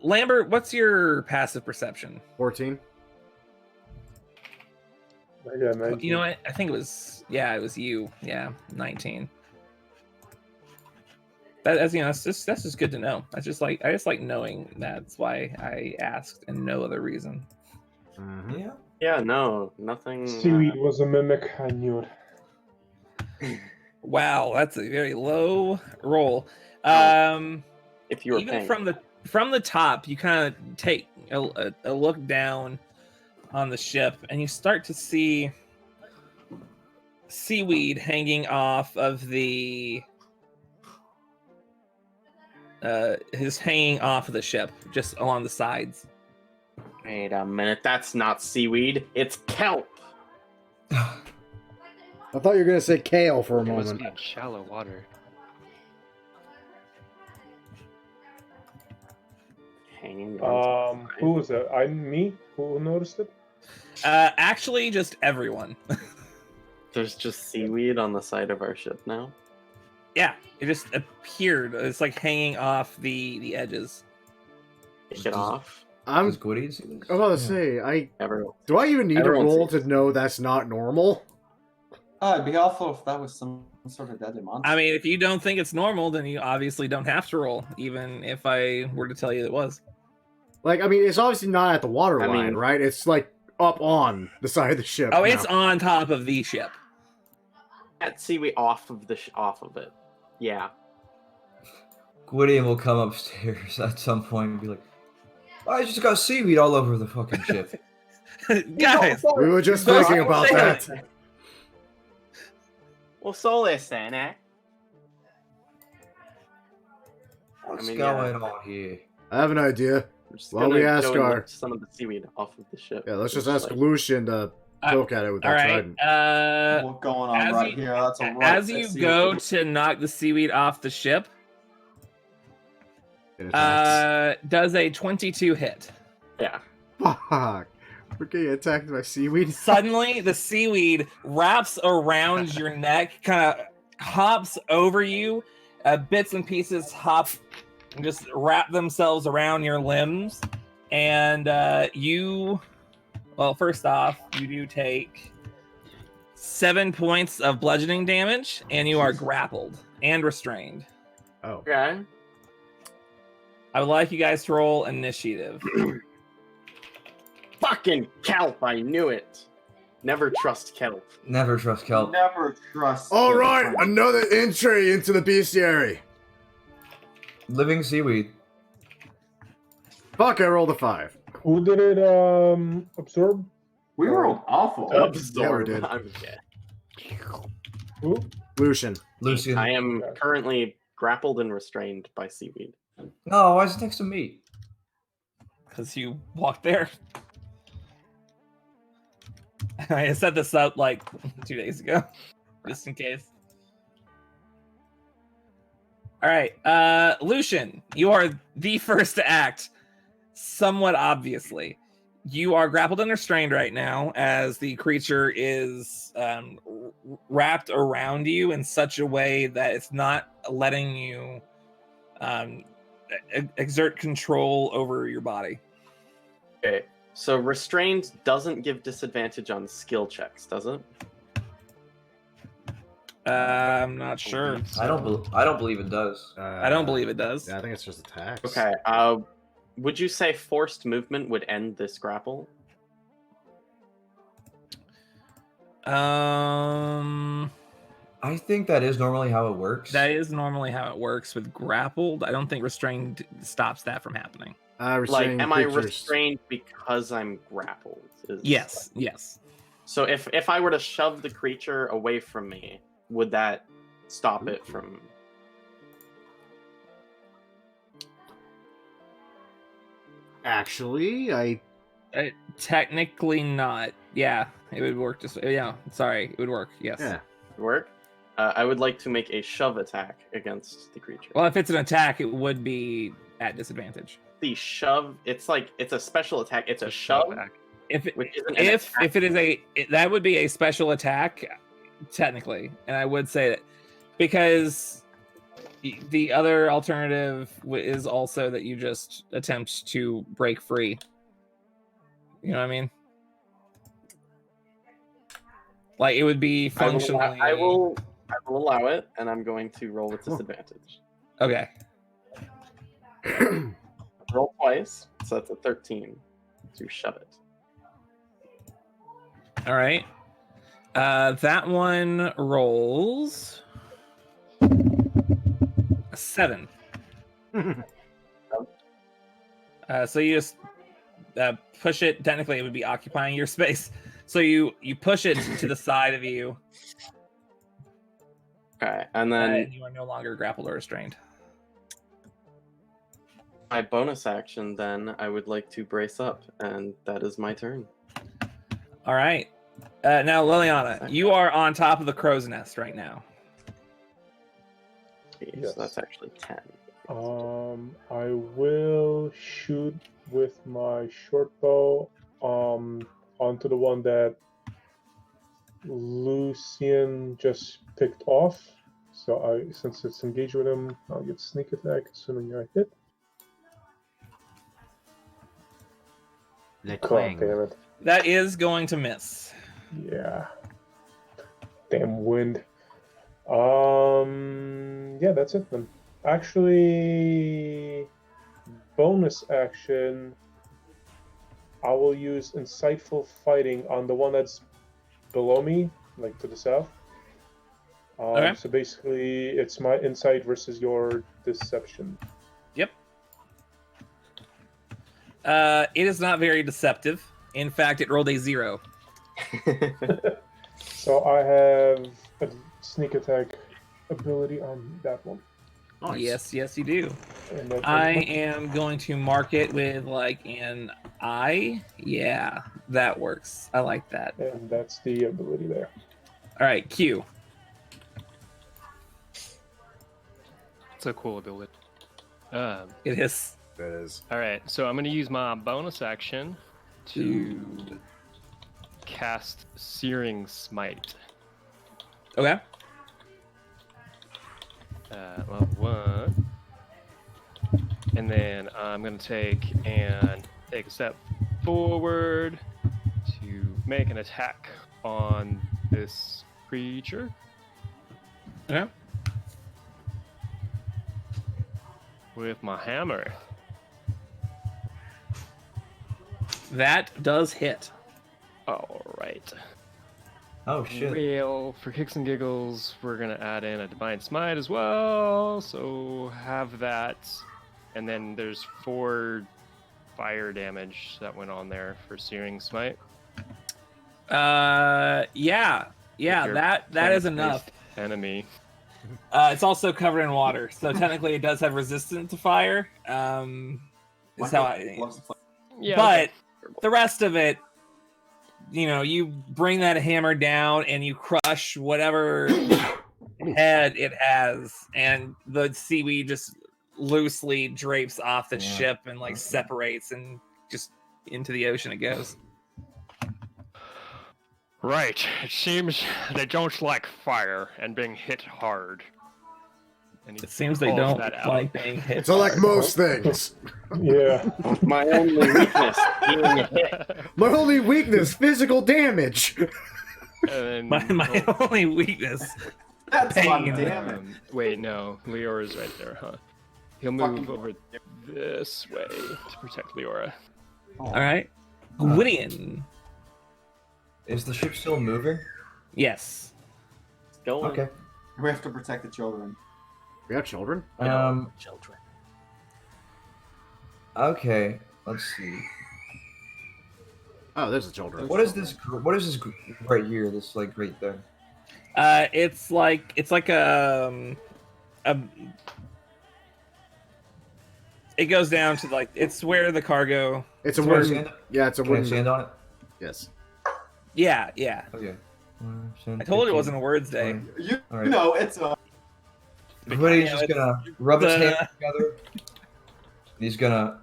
Lambert, what's your passive perception? 14. I got 19. You know what? I think it was you. Yeah, 19. That's just good to know. I just like knowing. That's why I asked, and no other reason. Mhm. Yeah. Yeah, no, nothing. Seaweed was a mimic. I knew it. Wow, that's a very low roll. If you were Even paying. from the top, you kind of take a look down on the ship, and you start to see seaweed hanging off of the hanging off of the ship, just along the sides. Wait a minute, that's not seaweed. It's kelp. I thought you were gonna say kale for a It must moment. be in shallow water. Hanging on. to the Who was that? Me? Who noticed it? Actually, just everyone. There's just seaweed on the side of our ship now. Yeah, it just appeared. It's like hanging off the edges. Take it off. I'm Does Goody see this? about to say, Everyone. do I even need a Everyone roll sees. to know that's not normal? It'd be helpful if that was some sort of deadly monster. I mean, if you don't think it's normal, then you obviously don't have to roll, even if I were to tell you it was. Like, I mean, it's obviously not at the waterline, I mean- right? It's like up on the side of the ship. Oh, now. it's on top of the ship. At seaweed off of the off of it. Yeah. Gwydion will come upstairs at some point and be like, I just got seaweed all over the fucking ship. Guys, We were just Don't thinking about say that. that. Well, so listen, eh? What's mean, going on here? I have an idea. We're just Well, gonna we ask go and our- lift some of the seaweed off of the ship. Yeah, let's just It's ask like- Lucian to poke at it with that all right. trident. What's going on as right you- here? That's a right As you go to knock the seaweed off the ship, It attacks. does a 22 hit. Yeah. Fuck. We're getting attacked by seaweed. Suddenly, the seaweed wraps around your neck, kind of hops over you. Bits and pieces hop and just wrap themselves around your limbs. And well, first off, you do take 7 points of bludgeoning damage, and you are grappled and restrained. Oh. Okay. I would like you guys to roll initiative. Fucking kelp! I knew it. Never trust kelp. Never trust kelp. Never trust. All your right, friend. another entry into the bestiary. Living seaweed. Fuck, I rolled a 5. Who did it absorb? We rolled awful. Absorb. did. I'm dead. Who? Lucian. Lucian. I am currently grappled and restrained by seaweed. No, why is it next to me? Because you walked there. I set this up like 2 days ago, just in case. All right, Lucian, you are the first to act. Somewhat obviously, you are grappled and restrained right now, as the creature is wrapped around you in such a way that it's not letting you exert control over your body. Okay. So restrained doesn't give disadvantage on skill checks, does it? I'm not sure. I don't believe it does. I don't believe it does. Yeah, I think it's just attacks. Okay. Would you say forced movement would end this grapple? Um, I think that is normally how it works. that is normally how it works with grappled. I don't think restrained stops that from happening. Like, Restraining am I creatures. restrained because I'm grappled? Yes, yes. So if I were to shove the creature away from me, would that stop it from? Actually, Technically not. Yeah, it would work. Just yeah. Sorry, it would work. Yes. yeah. Work? I would like to make a shove attack against the creature. Well, if it's an attack, it would be at disadvantage. The shove, it's a special attack. It's a shove, If it, which isn't an if attack. it is that would be a special attack, technically, and I would say that because the other alternative is also that you just attempt to break free. You know what I mean? Like it would be functionally. I will allow it, and I'm going to roll with disadvantage. Okay. Roll twice, so that's a 13 to shove it. All right. That one rolls a 7. So you just push it. Technically, it would be occupying your space. So you push it to the side of you. Okay, and then And you are no longer grappled or restrained. my bonus action, then I would like to brace up, and that is my turn. All right. Now, Liliana, you are on top of the crow's nest right now. Okay, Yes. So that's actually 10. I will shoot with my short bow onto the one that Lucian just picked off. So since it's engaged with him, I'll get sneak attack, assuming I hit. God damn it. That is going to miss. Yeah. Damn wind. Yeah, that's it then. Actually, bonus action, I will use insightful fighting on the one that's below me, like to the south. Okay. So basically, it's my insight versus your deception. Yep. It is not very deceptive. In fact, it rolled a 0. So I have a sneak attack ability on that one. Nice. Yes, you do. And that's I am going to mark it with like an I. Yeah, that works. I like that. And that's the ability there. All right, Q. It's a cool ability. It is. It is. All right, so I'm going to use my bonus action to cast Searing Smite. Okay. Level 1. And then I'm going to take a step forward to make an attack on this creature. Okay. With my hammer. That does hit. All right. Oh shit. Well, for kicks and giggles, we're gonna add in a Divine Smite as well. So have that, and then there's 4 fire damage that went on there for Searing Smite. Yeah, If you're that is enough. plant-based enemy. It's also covered in water, so technically it does have resistance to fire. Is how I. Yeah, But the rest of it, you bring that hammer down and you crush whatever head it has, and the seaweed just loosely drapes off the ship and like separates and just into the ocean it goes. Right. It seems they don't like fire and being hit hard. And It seems they calls don't that out. like being hit. It's like most things. Yeah. My only weakness being hit. My only weakness, physical damage. And My only weakness. That's a lot of Pain. damage. Wait, no. Leora is right there, huh? He'll move over this way to protect Leora. All right. Gwydion. Is the ship still moving? Yes. Going. Okay. We have to protect the children. We have children? Children. Okay. Let's see. Oh, there's the children. What is this? What is this right here? This like right there. It's like a. It goes down to like it's where the cargo. It's a Can I wooden. stand- Yeah, it's a Can I wooden. stand on it? Yes. Yeah. Okay. I told you it wasn't a words day. You All right. know, it's a. Everybody's Yeah, just it's gonna rub his the- hands together. He's gonna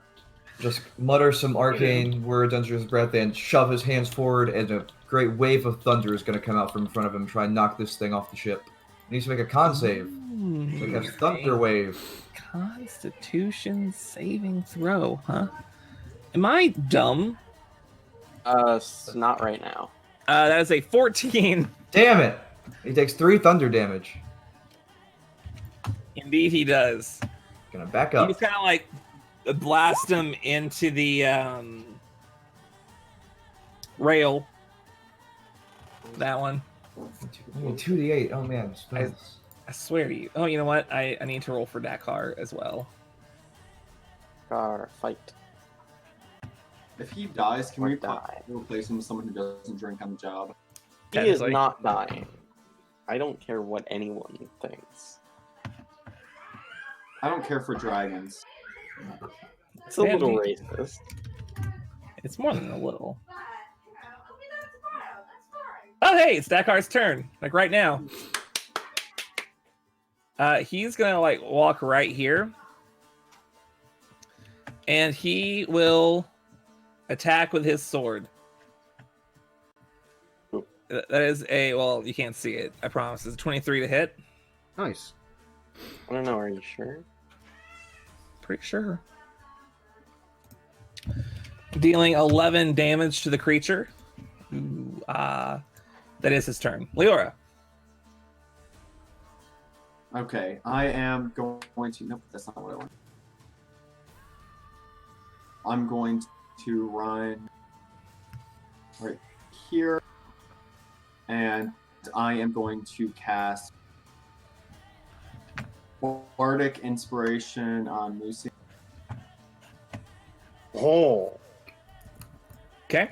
just mutter some arcane words under his breath and shove his hands forward, and a great wave of thunder is gonna come out from in front of him, try and knock this thing off the ship. He needs to make a con save. Like a thunder wave. Constitution saving throw, huh? Am I dumb? Not right now. That is a 14. Damn it! He takes 3 thunder damage. Indeed, he does. Gonna back You up. just kind of like blast him into the rail, That one. 2d8. Oh man, spells. I swear to you. Oh, you know what? I need to roll for Dakar as well. Dakar, fight. If he dies, can we Die. replace him with someone who doesn't drink on the job? He is Technically. not dying. I don't care what anyone thinks. I don't care for dragons. It's a Yeah, little me- racist. It's more than a little. Oh, hey, it's Dakar's turn. Like right now. He's gonna like walk right here, and he will attack with his sword. That is a well, you can't see it. I promise. It's 23 to hit. Nice. I don't know, are you sure? Pretty sure. Dealing 11 damage to the creature. Ooh, that is his turn. Leora. Okay, I am going to. Nope, that's not what I want. I'm going to run right here, and I am going to cast Bardic Inspiration on Lucy. Oh. Okay.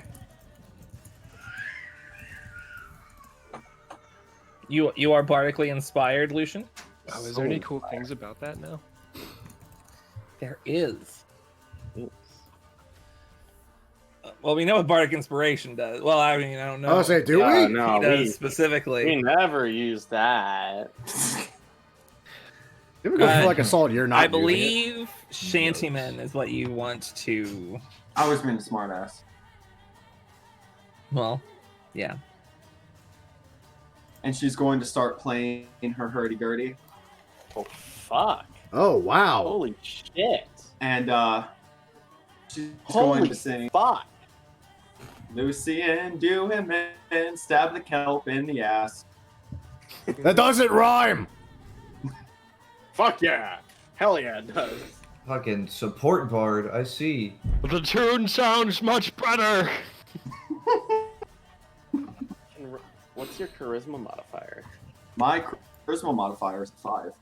You are bardically inspired, Lucian. Wow, is there any cool things about that now? There is. Well, we know what bardic inspiration does. Well, I mean, I don't know. I was gonna say, do Yeah, we? no, he does we specifically. never use that. Did we go for like a solid year? Not I using it? believe Shantyman is what you want to. I was being a smartass. Well, yeah. And she's going to start playing her hurdy-gurdy. Oh, fuck. Oh wow! Holy shit. And she's Holy going to sing fuck. Lucy and do him in, stab the kelp in the ass. That doesn't rhyme. Fuck yeah. Hell yeah, it does. Fucking support bard. I see. The tune sounds much better. What's your charisma modifier? My charisma modifier is 5.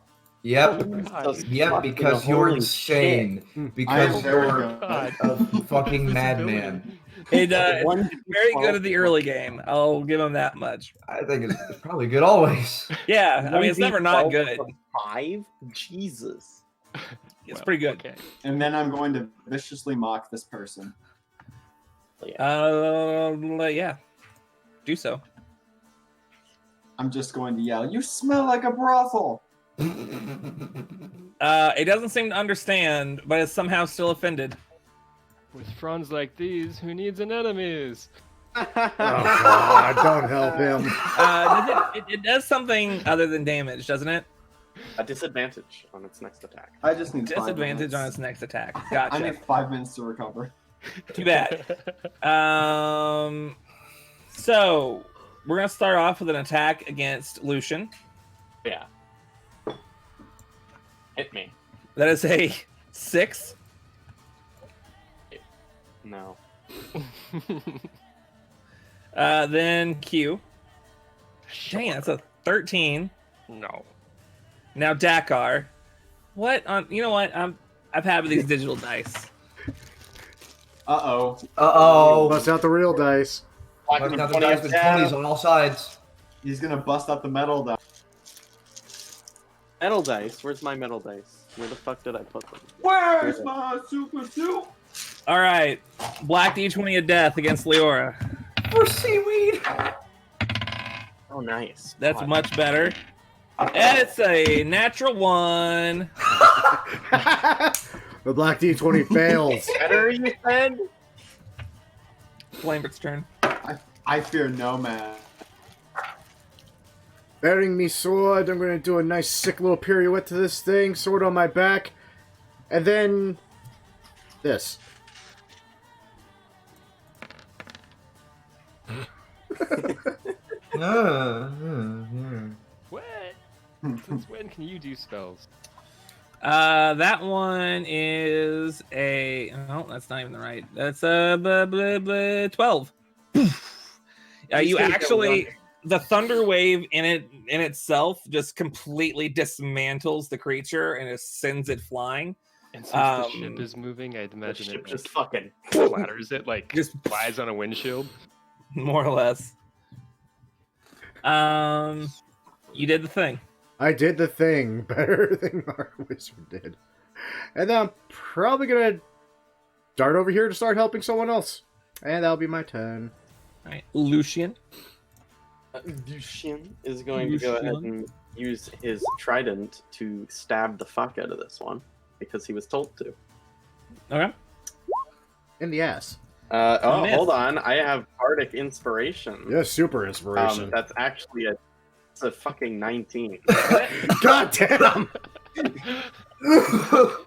Yep. Just Yep. fucking Because you're holy insane. I Because am very you're good. a fucking madman. It's One very good at the early game. I'll give him that much. I think it's probably good always. Yeah, I mean, it's never not 1d12 good. for 5? Jesus. It's Well, pretty good. Okay. And then I'm going to viciously mock this person. Yeah. Do so. I'm just going to yell, "You smell like a brothel!" It doesn't seem to understand, but it's somehow still offended. With fronds like these, who needs an enemies? Oh God! Don't help him. It does something other than damage, doesn't it? A disadvantage on its next attack. I just need 5 Disadvantage minutes. on its next attack. I Gotcha. need 5 minutes to recover. Too bad. So we're gonna start off with an attack against Lucian. Yeah. Hit me. That is a 6. No. Then Q. Dang, that's a 13. No. Now Dakar. What on? You know what? I've had with these digital dice. Uh-oh. Uh-oh. Bust out the real dice. Now the dice with 20s on all sides. He's gonna bust out the metal die. Metal dice. Where's my metal dice? Where the fuck did I put them? Where's my super suit? All right, Black D20 of death against Leora. For seaweed. Oh, nice. That's God. much better. And it's a natural 1. The Black D20 fails. Better, you said? Lambert's turn. I fear no man. Bearing me sword, I'm gonna do a nice sick little pirouette to this thing, sword on my back, and then this. What? Since when can you do spells? That one is a. Oh, that's not even the right. That's a 12. You He's gonna actually. go the thunder wave in itself just completely dismantles the creature and just sends it flying. And since the ship is moving, I'd The imagine ship it just fucking. flatters it, like Just- flies on a windshield. More or less. You did the thing. I did the thing better than our wizard did. And then I'm probably gonna dart over here to start helping someone else. And that'll be my turn. All right, Lucian. Lucian is going to go ahead and use his trident to stab the fuck out of this one because he was told to. Okay. In the ass. Miss. Hold on. I have Bardic Inspiration. Yeah, super inspiration. That's actually it's a fucking 19. God damn! For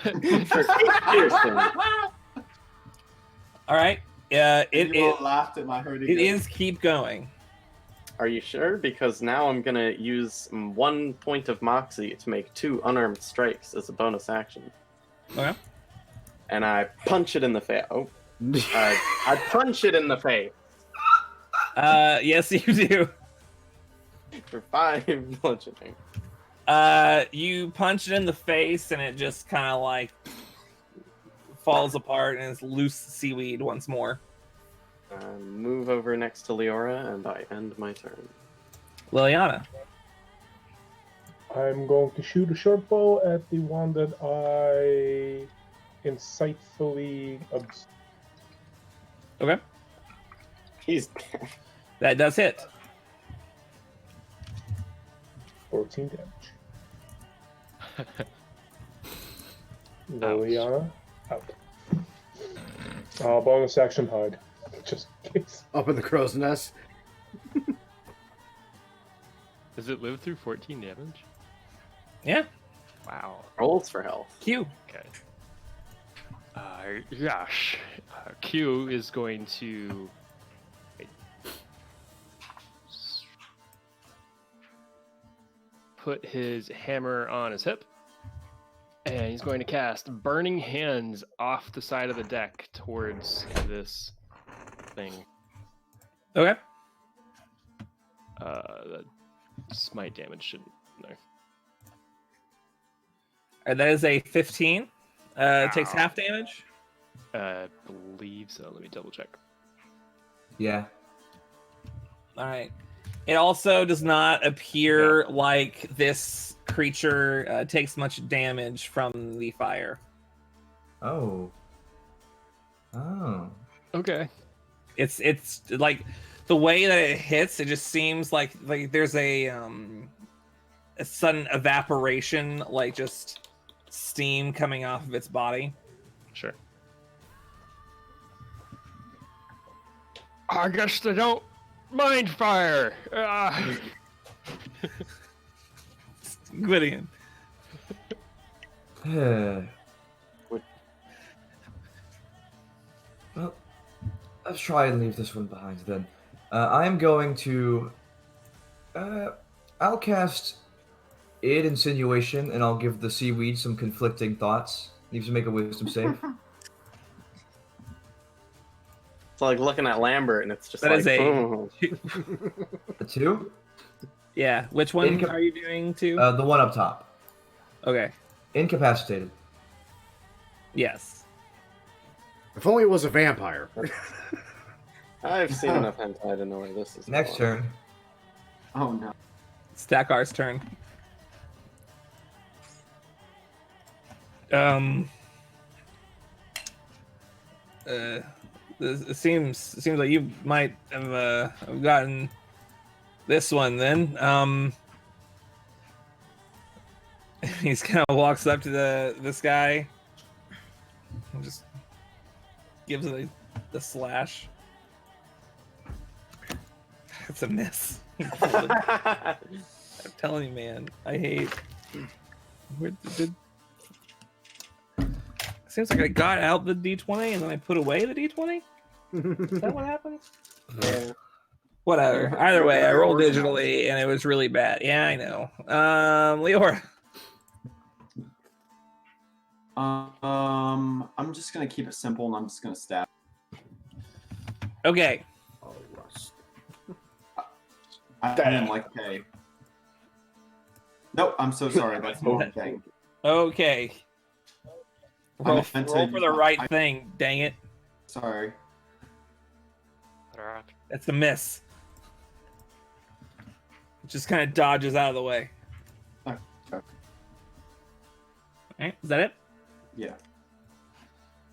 8 piercing. All right. It You all laughed at my hurdy. it is keep going. Are you sure? Because now I'm gonna use 1 point of Moxie to make 2 unarmed strikes as a bonus action. Okay. And I punch it in the face. Oh. I punch it in the face Yes, you do. for 5 bludgeoning. You punch it in the face, and it just kind of like falls apart, and it's loose seaweed once more. Move over next to Leora, and I end my turn. Liliana. I'm going to shoot a short bow at the one that I insightfully observed. Okay. He's That does hit. 14 damage. Liliana, out. Bonus action hide. Just in case. Up in the crow's nest. Does it live through 14 damage? Yeah. Wow. rolls for health. Q. Okay. Yash. Q is going to put his hammer on his hip, and he's going to cast Burning Hands off the side of the deck towards this thing. Okay. The smite damage shouldn't. No. That is a 15. Takes half damage. Believe so. Let me double check. Yeah. All right. It also does not appear like this creature takes much damage from the fire. Oh. Oh. Okay. It's like the way that it hits. It just seems like there's a sudden evaporation, like just steam coming off of its body. Sure. I guess they don't mind fire. Gwydion. Well, let's try and leave this one behind then. I'm going to... I'll cast Aid Insinuation, and I'll give the seaweed some conflicting thoughts. Needs to make a wisdom save. It's like looking at Lambert, and it's just That like, is a- "Oh." A 2? Yeah. Which one are you doing to? The one up top. Okay. Incapacitated. Yes. If only it was a vampire. I've seen enough hentai to know where this is Next going. turn. Oh no. Stackar's turn. It seems like you might have gotten this one then. He's kind of walks up to this guy and just gives it the slash. It's a miss. I'm telling you, man. I hate. Where did? Seems like I got out the D20 and then I put away the D20. Is that what happened? Yeah. Whatever. Either way, I rolled digitally and it was really bad. Yeah, I know. Leora. I'm just gonna keep it simple and I'm just gonna stab. Okay. I didn't like K. Nope, I'm so sorry. That's the wrong thing. Okay. I Roll, meant to roll for use the my- right thing, dang it. Sorry. Alright. That's a miss. It just kind of dodges out of the way. Okay. Alright, is that it? Yeah.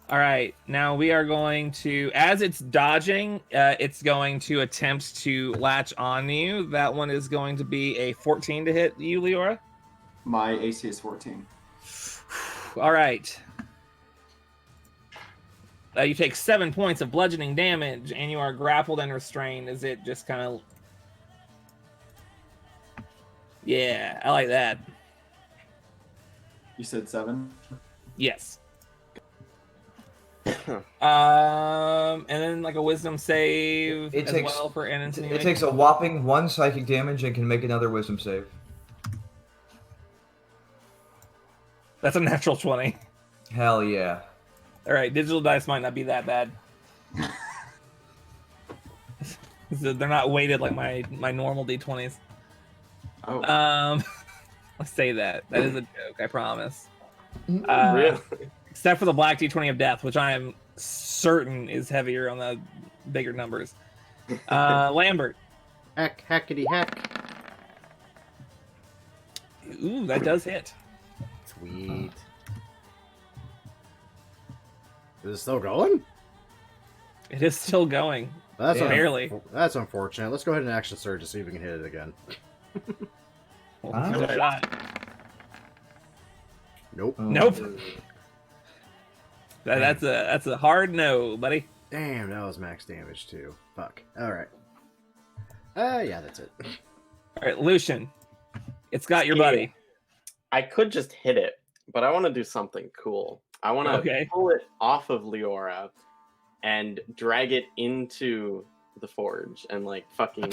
All right, now we are going to, as it's dodging, it's going to attempt to latch on you. That one is going to be a 14 to hit you, Leora. My AC is 14. All right. You take 7 points of bludgeoning damage, and you are grappled and restrained as it just kind of... Yeah, I like that. You said 7? Yes. And then like a wisdom save It as takes- well for an It intimidation. takes a whopping 1 psychic damage and can make another wisdom save. That's a natural 20. Hell yeah. All right, digital dice might not be that bad. So they're not weighted like my normal d20s. Oh. Let's say that. That is a joke, I promise. Really? Except for the black d20 of death, which I am certain is heavier on the bigger numbers. Lambert. Heck, hackety heck. Ooh, that does hit. Sweet. Is it still going? It is still going. That's Damn. Barely. That's unfortunate. Let's go ahead and action surge to see if we can hit it again. Well, give it a shot. Nope. Nope. That's a hard no, buddy. Damn, that was max damage too. Fuck. Alright. Yeah, that's it. All right, Lucian. It's got your buddy. I could just hit it, but I want to do something cool. I want to Okay. pull it off of Leora and drag it into the forge and like fucking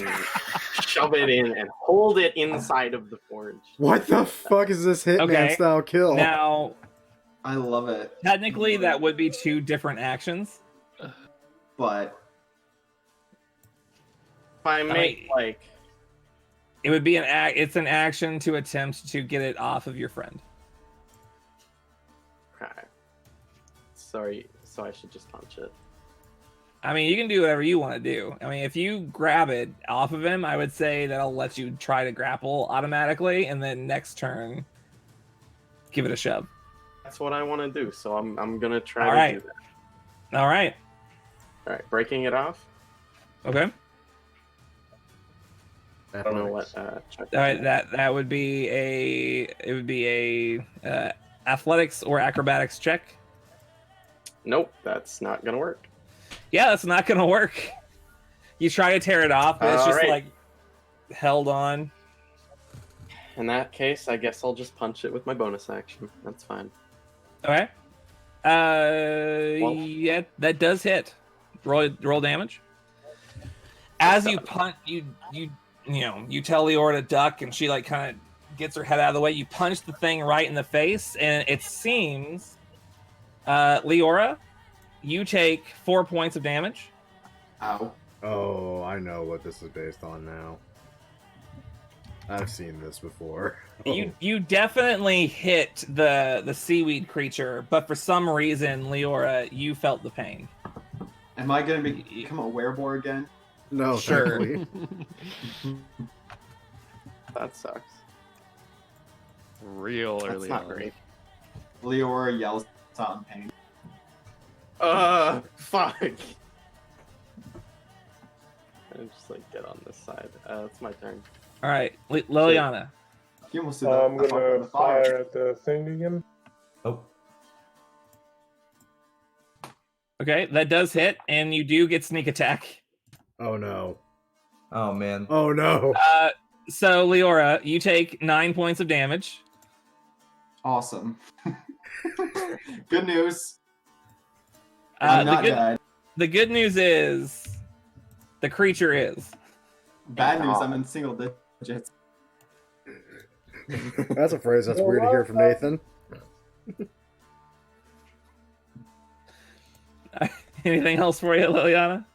shove it in and hold it inside of the forge. What the fuck is this Hitman Okay. style kill? Now, I love it. technically, that would be 2 different actions. But If I make like It would be it's an action to attempt to get it off of your friend. okay. Sorry, so I should just punch it. I mean, you can do whatever you want to do. I mean, if you grab it off of him, I would say that'll let you try to grapple automatically, and then next turn, give it a shove. That's what I want to do, so I'm gonna try All to right. do that. All right. All right, breaking it off. Okay. I don't know what. Check All right. That would be a athletics or acrobatics check. Nope, that's not gonna work. Yeah, that's not gonna work. You try to tear it off, but it's All just right. like held on. In that case, I guess I'll just punch it with my bonus action. That's fine. Okay. Well- Yeah, that does hit. Roll damage. As you punch, you tell Leora to duck, and she like kind of gets her head out of the way. You punch the thing right in the face, and it seems, Leora, you take 4 points of damage. ow. Oh, I know what this is based on now. I've seen this before. You definitely hit the seaweed creature, but for some reason, Leora, you felt the pain. Am I gonna become a werewolf again? No, Sure. thankfully. That sucks. Real That's early not on. great. Leora yells out in pain. Fuck. I just like get on this side. It's my turn. All right, Liliana. You almost did that. I'm gonna fire at the thing again. Oh. Okay, that does hit, and you do get sneak attack. Oh no. Oh man. Oh no. So, Leora, you take 9 points of damage. Awesome. Good news. Uh, I'm the not good dead. the good news is the creature is. Bad news. I'm in single digits. That's a phrase that's weird to hear from Nathan. Anything else for you, Liliana?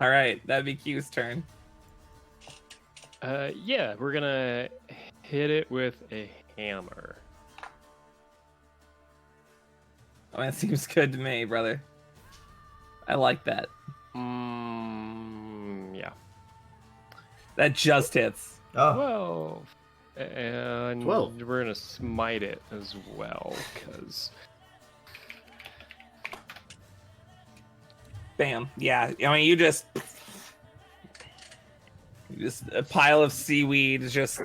All right, that'd be Q's turn. Yeah, we're gonna hit it with a hammer. Oh, that seems good to me, brother. I like that. Yeah. That just hits. Oh, 12. And 12. we're gonna smite it as well, because Bam. Yeah. I mean, you just a pile of seaweed is just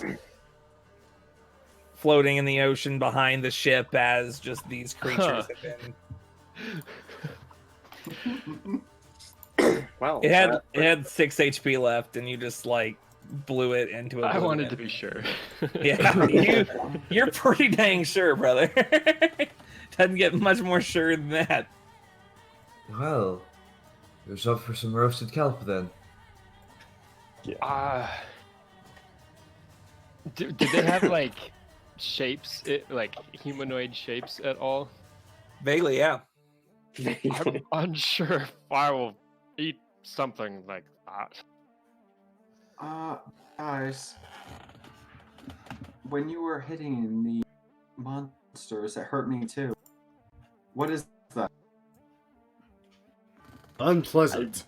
floating in the ocean behind the ship as just these creatures have been. Well, It had 6 HP left, and you just like blew it into I oblivion. wanted to be sure. Yeah, you're pretty dang sure, brother. Doesn't get much more sure than that. well, there's up for some roasted kelp then. Did they have like shapes, like humanoid shapes at all? Vaguely, yeah. I'm unsure if I will eat something like that. Guys, when you were hitting the monsters, it hurt me too. What is that? Unpleasant.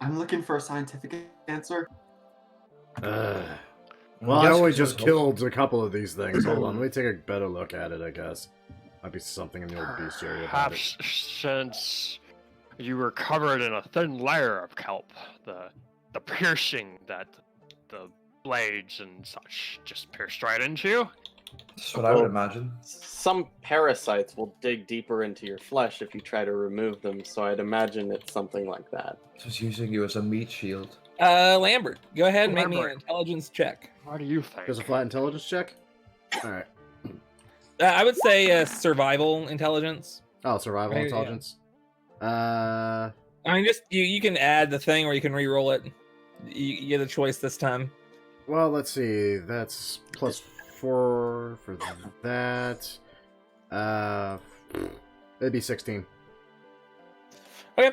I'm looking for a scientific answer. Well, I only just killed a couple of these things. Hold on, let me take a better look at it, I guess. Might be something in the old bestiary about it. Perhaps since you were covered in a thin layer of kelp, the piercing that the blades and such just pierced right into you. That's what I would imagine. Some parasites will dig deeper into your flesh if you try to remove them, so I'd imagine it's something like that. Just using you as a meat shield. Lambert, go ahead and make me an Lambert. intelligence check. What do you think? There's a flat intelligence check? Alright. I would say survival intelligence. Oh, survival Right, yeah. intelligence. I mean, just you can add the thing or you can re-roll it. You get a choice this time. Well, let's see. That's plus 4 for that. It'd be 16. Okay.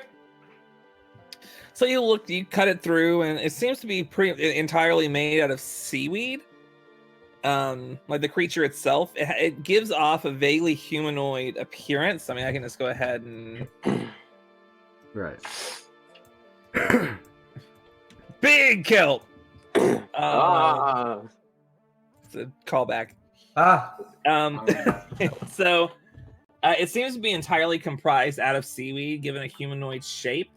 So you cut it through, and it seems to be entirely made out of seaweed. Like the creature itself, it gives off a vaguely humanoid appearance. I mean, I can just go ahead and Right. big kelp. It's Ah, a callback. Ah! So it seems to be entirely comprised out of seaweed, given a humanoid shape.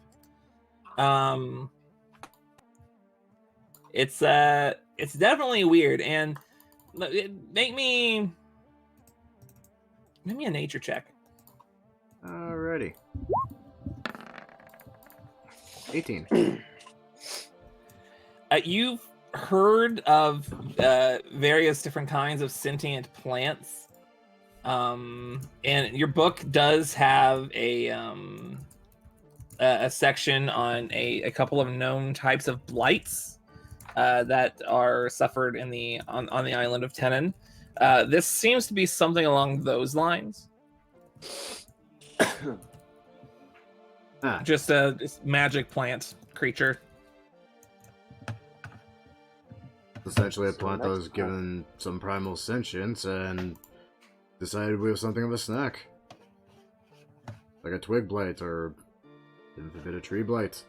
It's definitely weird, and make me a nature check. Alrighty. 18. You've heard of various different kinds of sentient plants, and your book does have a section on a couple of known types of blights that are suffered on the island of Tenon. This seems to be something along those lines. Just a magic plant creature. Essentially, a plant that was given some primal sentience and decided we have something of a snack. Like a twig blight or a bit of tree blight.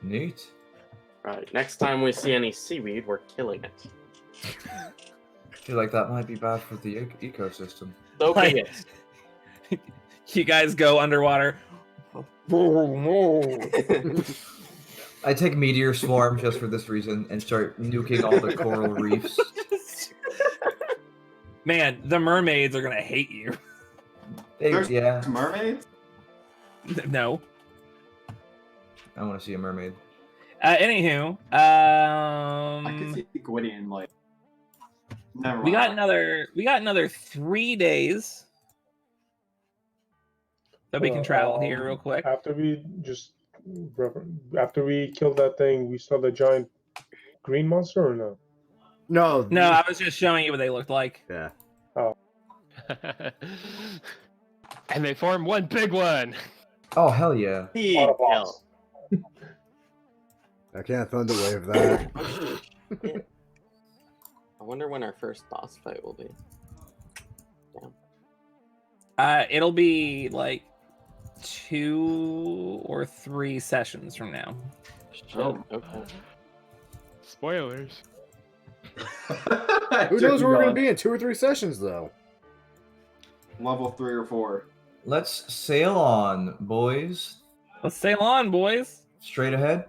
Neat. right. Next time we see any seaweed, we're killing it. I feel like that might be bad for the ecosystem. So Like- be it. You guys go underwater. I take meteor swarm just for this reason and start nuking all the coral reefs. Man, the mermaids are gonna hate you. There's Yeah, mermaids? No. I want to see a mermaid. Anywho, I could see Gwydion like. Never we got mind. another 3 days that we can travel here real quick. After we killed that thing, we saw the giant green monster or no? No. No, I was just showing you what they looked like. Yeah. And they form one big one. Oh, hell yeah. Big Autobots. hell. I can't thunderwave that. Yeah. I wonder when our first boss fight will be. It'll be like 2 or 3 sessions from now. Shit. Oh. Okay. Spoilers. Who knows where we're gonna be in 2 or 3 sessions, though? Level 3 or 4. Let's sail on, boys. Let's sail on, boys. Straight ahead.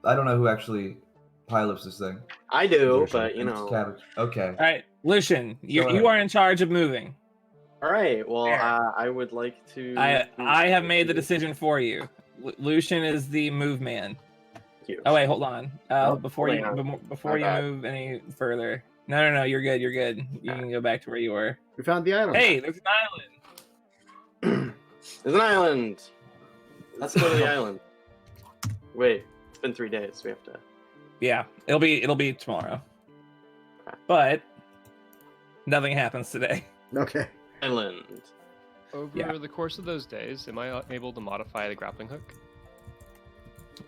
I don't know who actually pilots this thing. I do, Lucian. but you It's know. Cabbage. Okay. All right, Lucian, Go you ahead. are in charge of moving. All right. Well, There. I would like to. I have made the decision for you. Lucian is the move man. Thank you. Oh wait, hold on. Oh, Before hang you on. before My you bad. move any further. No, you're good. You're good. You can go back to where you were. We found the island. Hey, there's an island. There's an island. Let's go to the island. Wait, it's been 3 days. We have to. Yeah, it'll be tomorrow. Okay. But nothing happens today. Okay. Island. Over the course of those days, am I able to modify the grappling hook?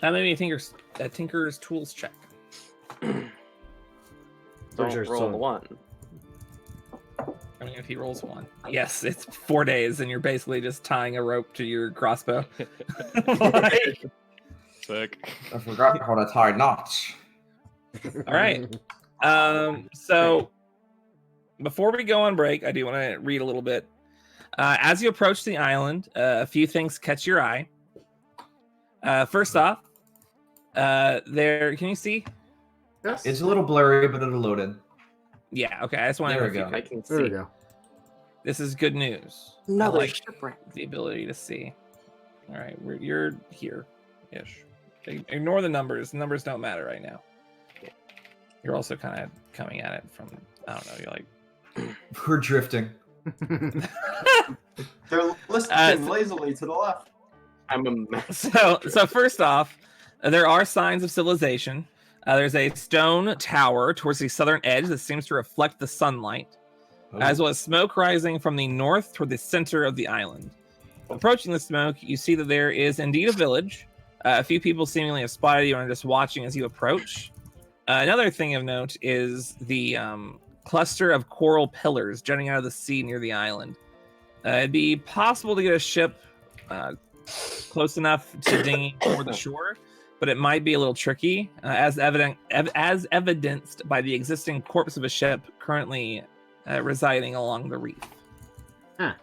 Maybe a Tinker's Tools check. Don't sure roll so. the 1. I mean, if he rolls 1. Yes, it's 4 days, and you're basically just tying a rope to your crossbow. Like, Sick. I forgot how to tie knots. all right. So before we go on break, I do want to read a little bit. As you approach the island, a few things catch your eye. First off, there. Can you see? Yes. It's a little blurry, but it'll load in. Yeah. Okay. I just want to There know we if go. I can There we see. go. This is good news. I Another like shipwreck. the ability to see. All right, you're here-ish. Ignore the numbers. The numbers don't matter right now. You're also kind of coming at it from, I don't know, you're like... We're drifting. They're listening lazily to the left. I'm a mess. So first off, there are signs of civilization. There's a stone tower towards the southern edge that seems to reflect the sunlight, as well as smoke rising from the north toward the center of the island. Approaching the smoke, you see that there is indeed a village. A few people seemingly have spotted you and are just watching as you approach. Another thing of note is the cluster of coral pillars jutting out of the sea near the island. It'd be possible to get a ship close enough to dinghy toward the shore, but it might be a little tricky, as evidenced by the existing corpse of a ship currently residing along the reef. Huh.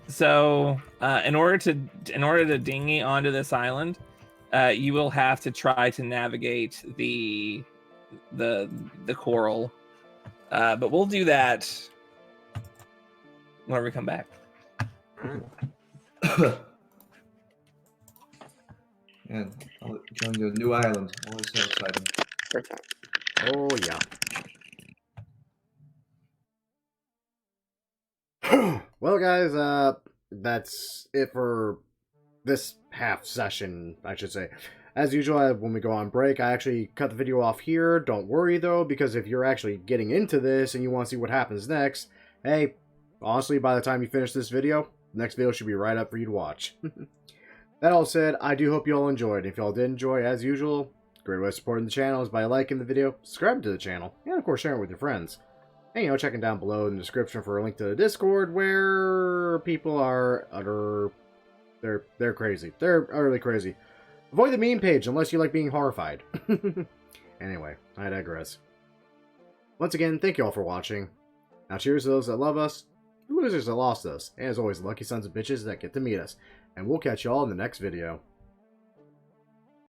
So in order to dinghy onto this island, you will have to try to navigate the coral, but we'll do that whenever we come back. Man, going to a new island. Always so exciting. Oh, yeah. Well, guys, that's it for this half session, I should say. As usual, when we go on break, I actually cut the video off here. Don't worry, though, because if you're actually getting into this and you want to see what happens next, hey, honestly, by the time you finish this video, the next video should be right up for you to watch. That all said, I do hope you all enjoyed. If y'all did enjoy, as usual, great way of supporting the channel is by liking the video, subscribing to the channel, and of course sharing it with your friends. And, checking down below in the description for a link to the Discord where people are they're crazy. They're utterly crazy. Avoid the meme page unless you like being horrified. Anyway, I digress. Once again, thank you all for watching. Now cheers to those that love us, the losers that lost us, and as always, lucky sons of bitches that get to meet us. And we'll catch you all in the next video.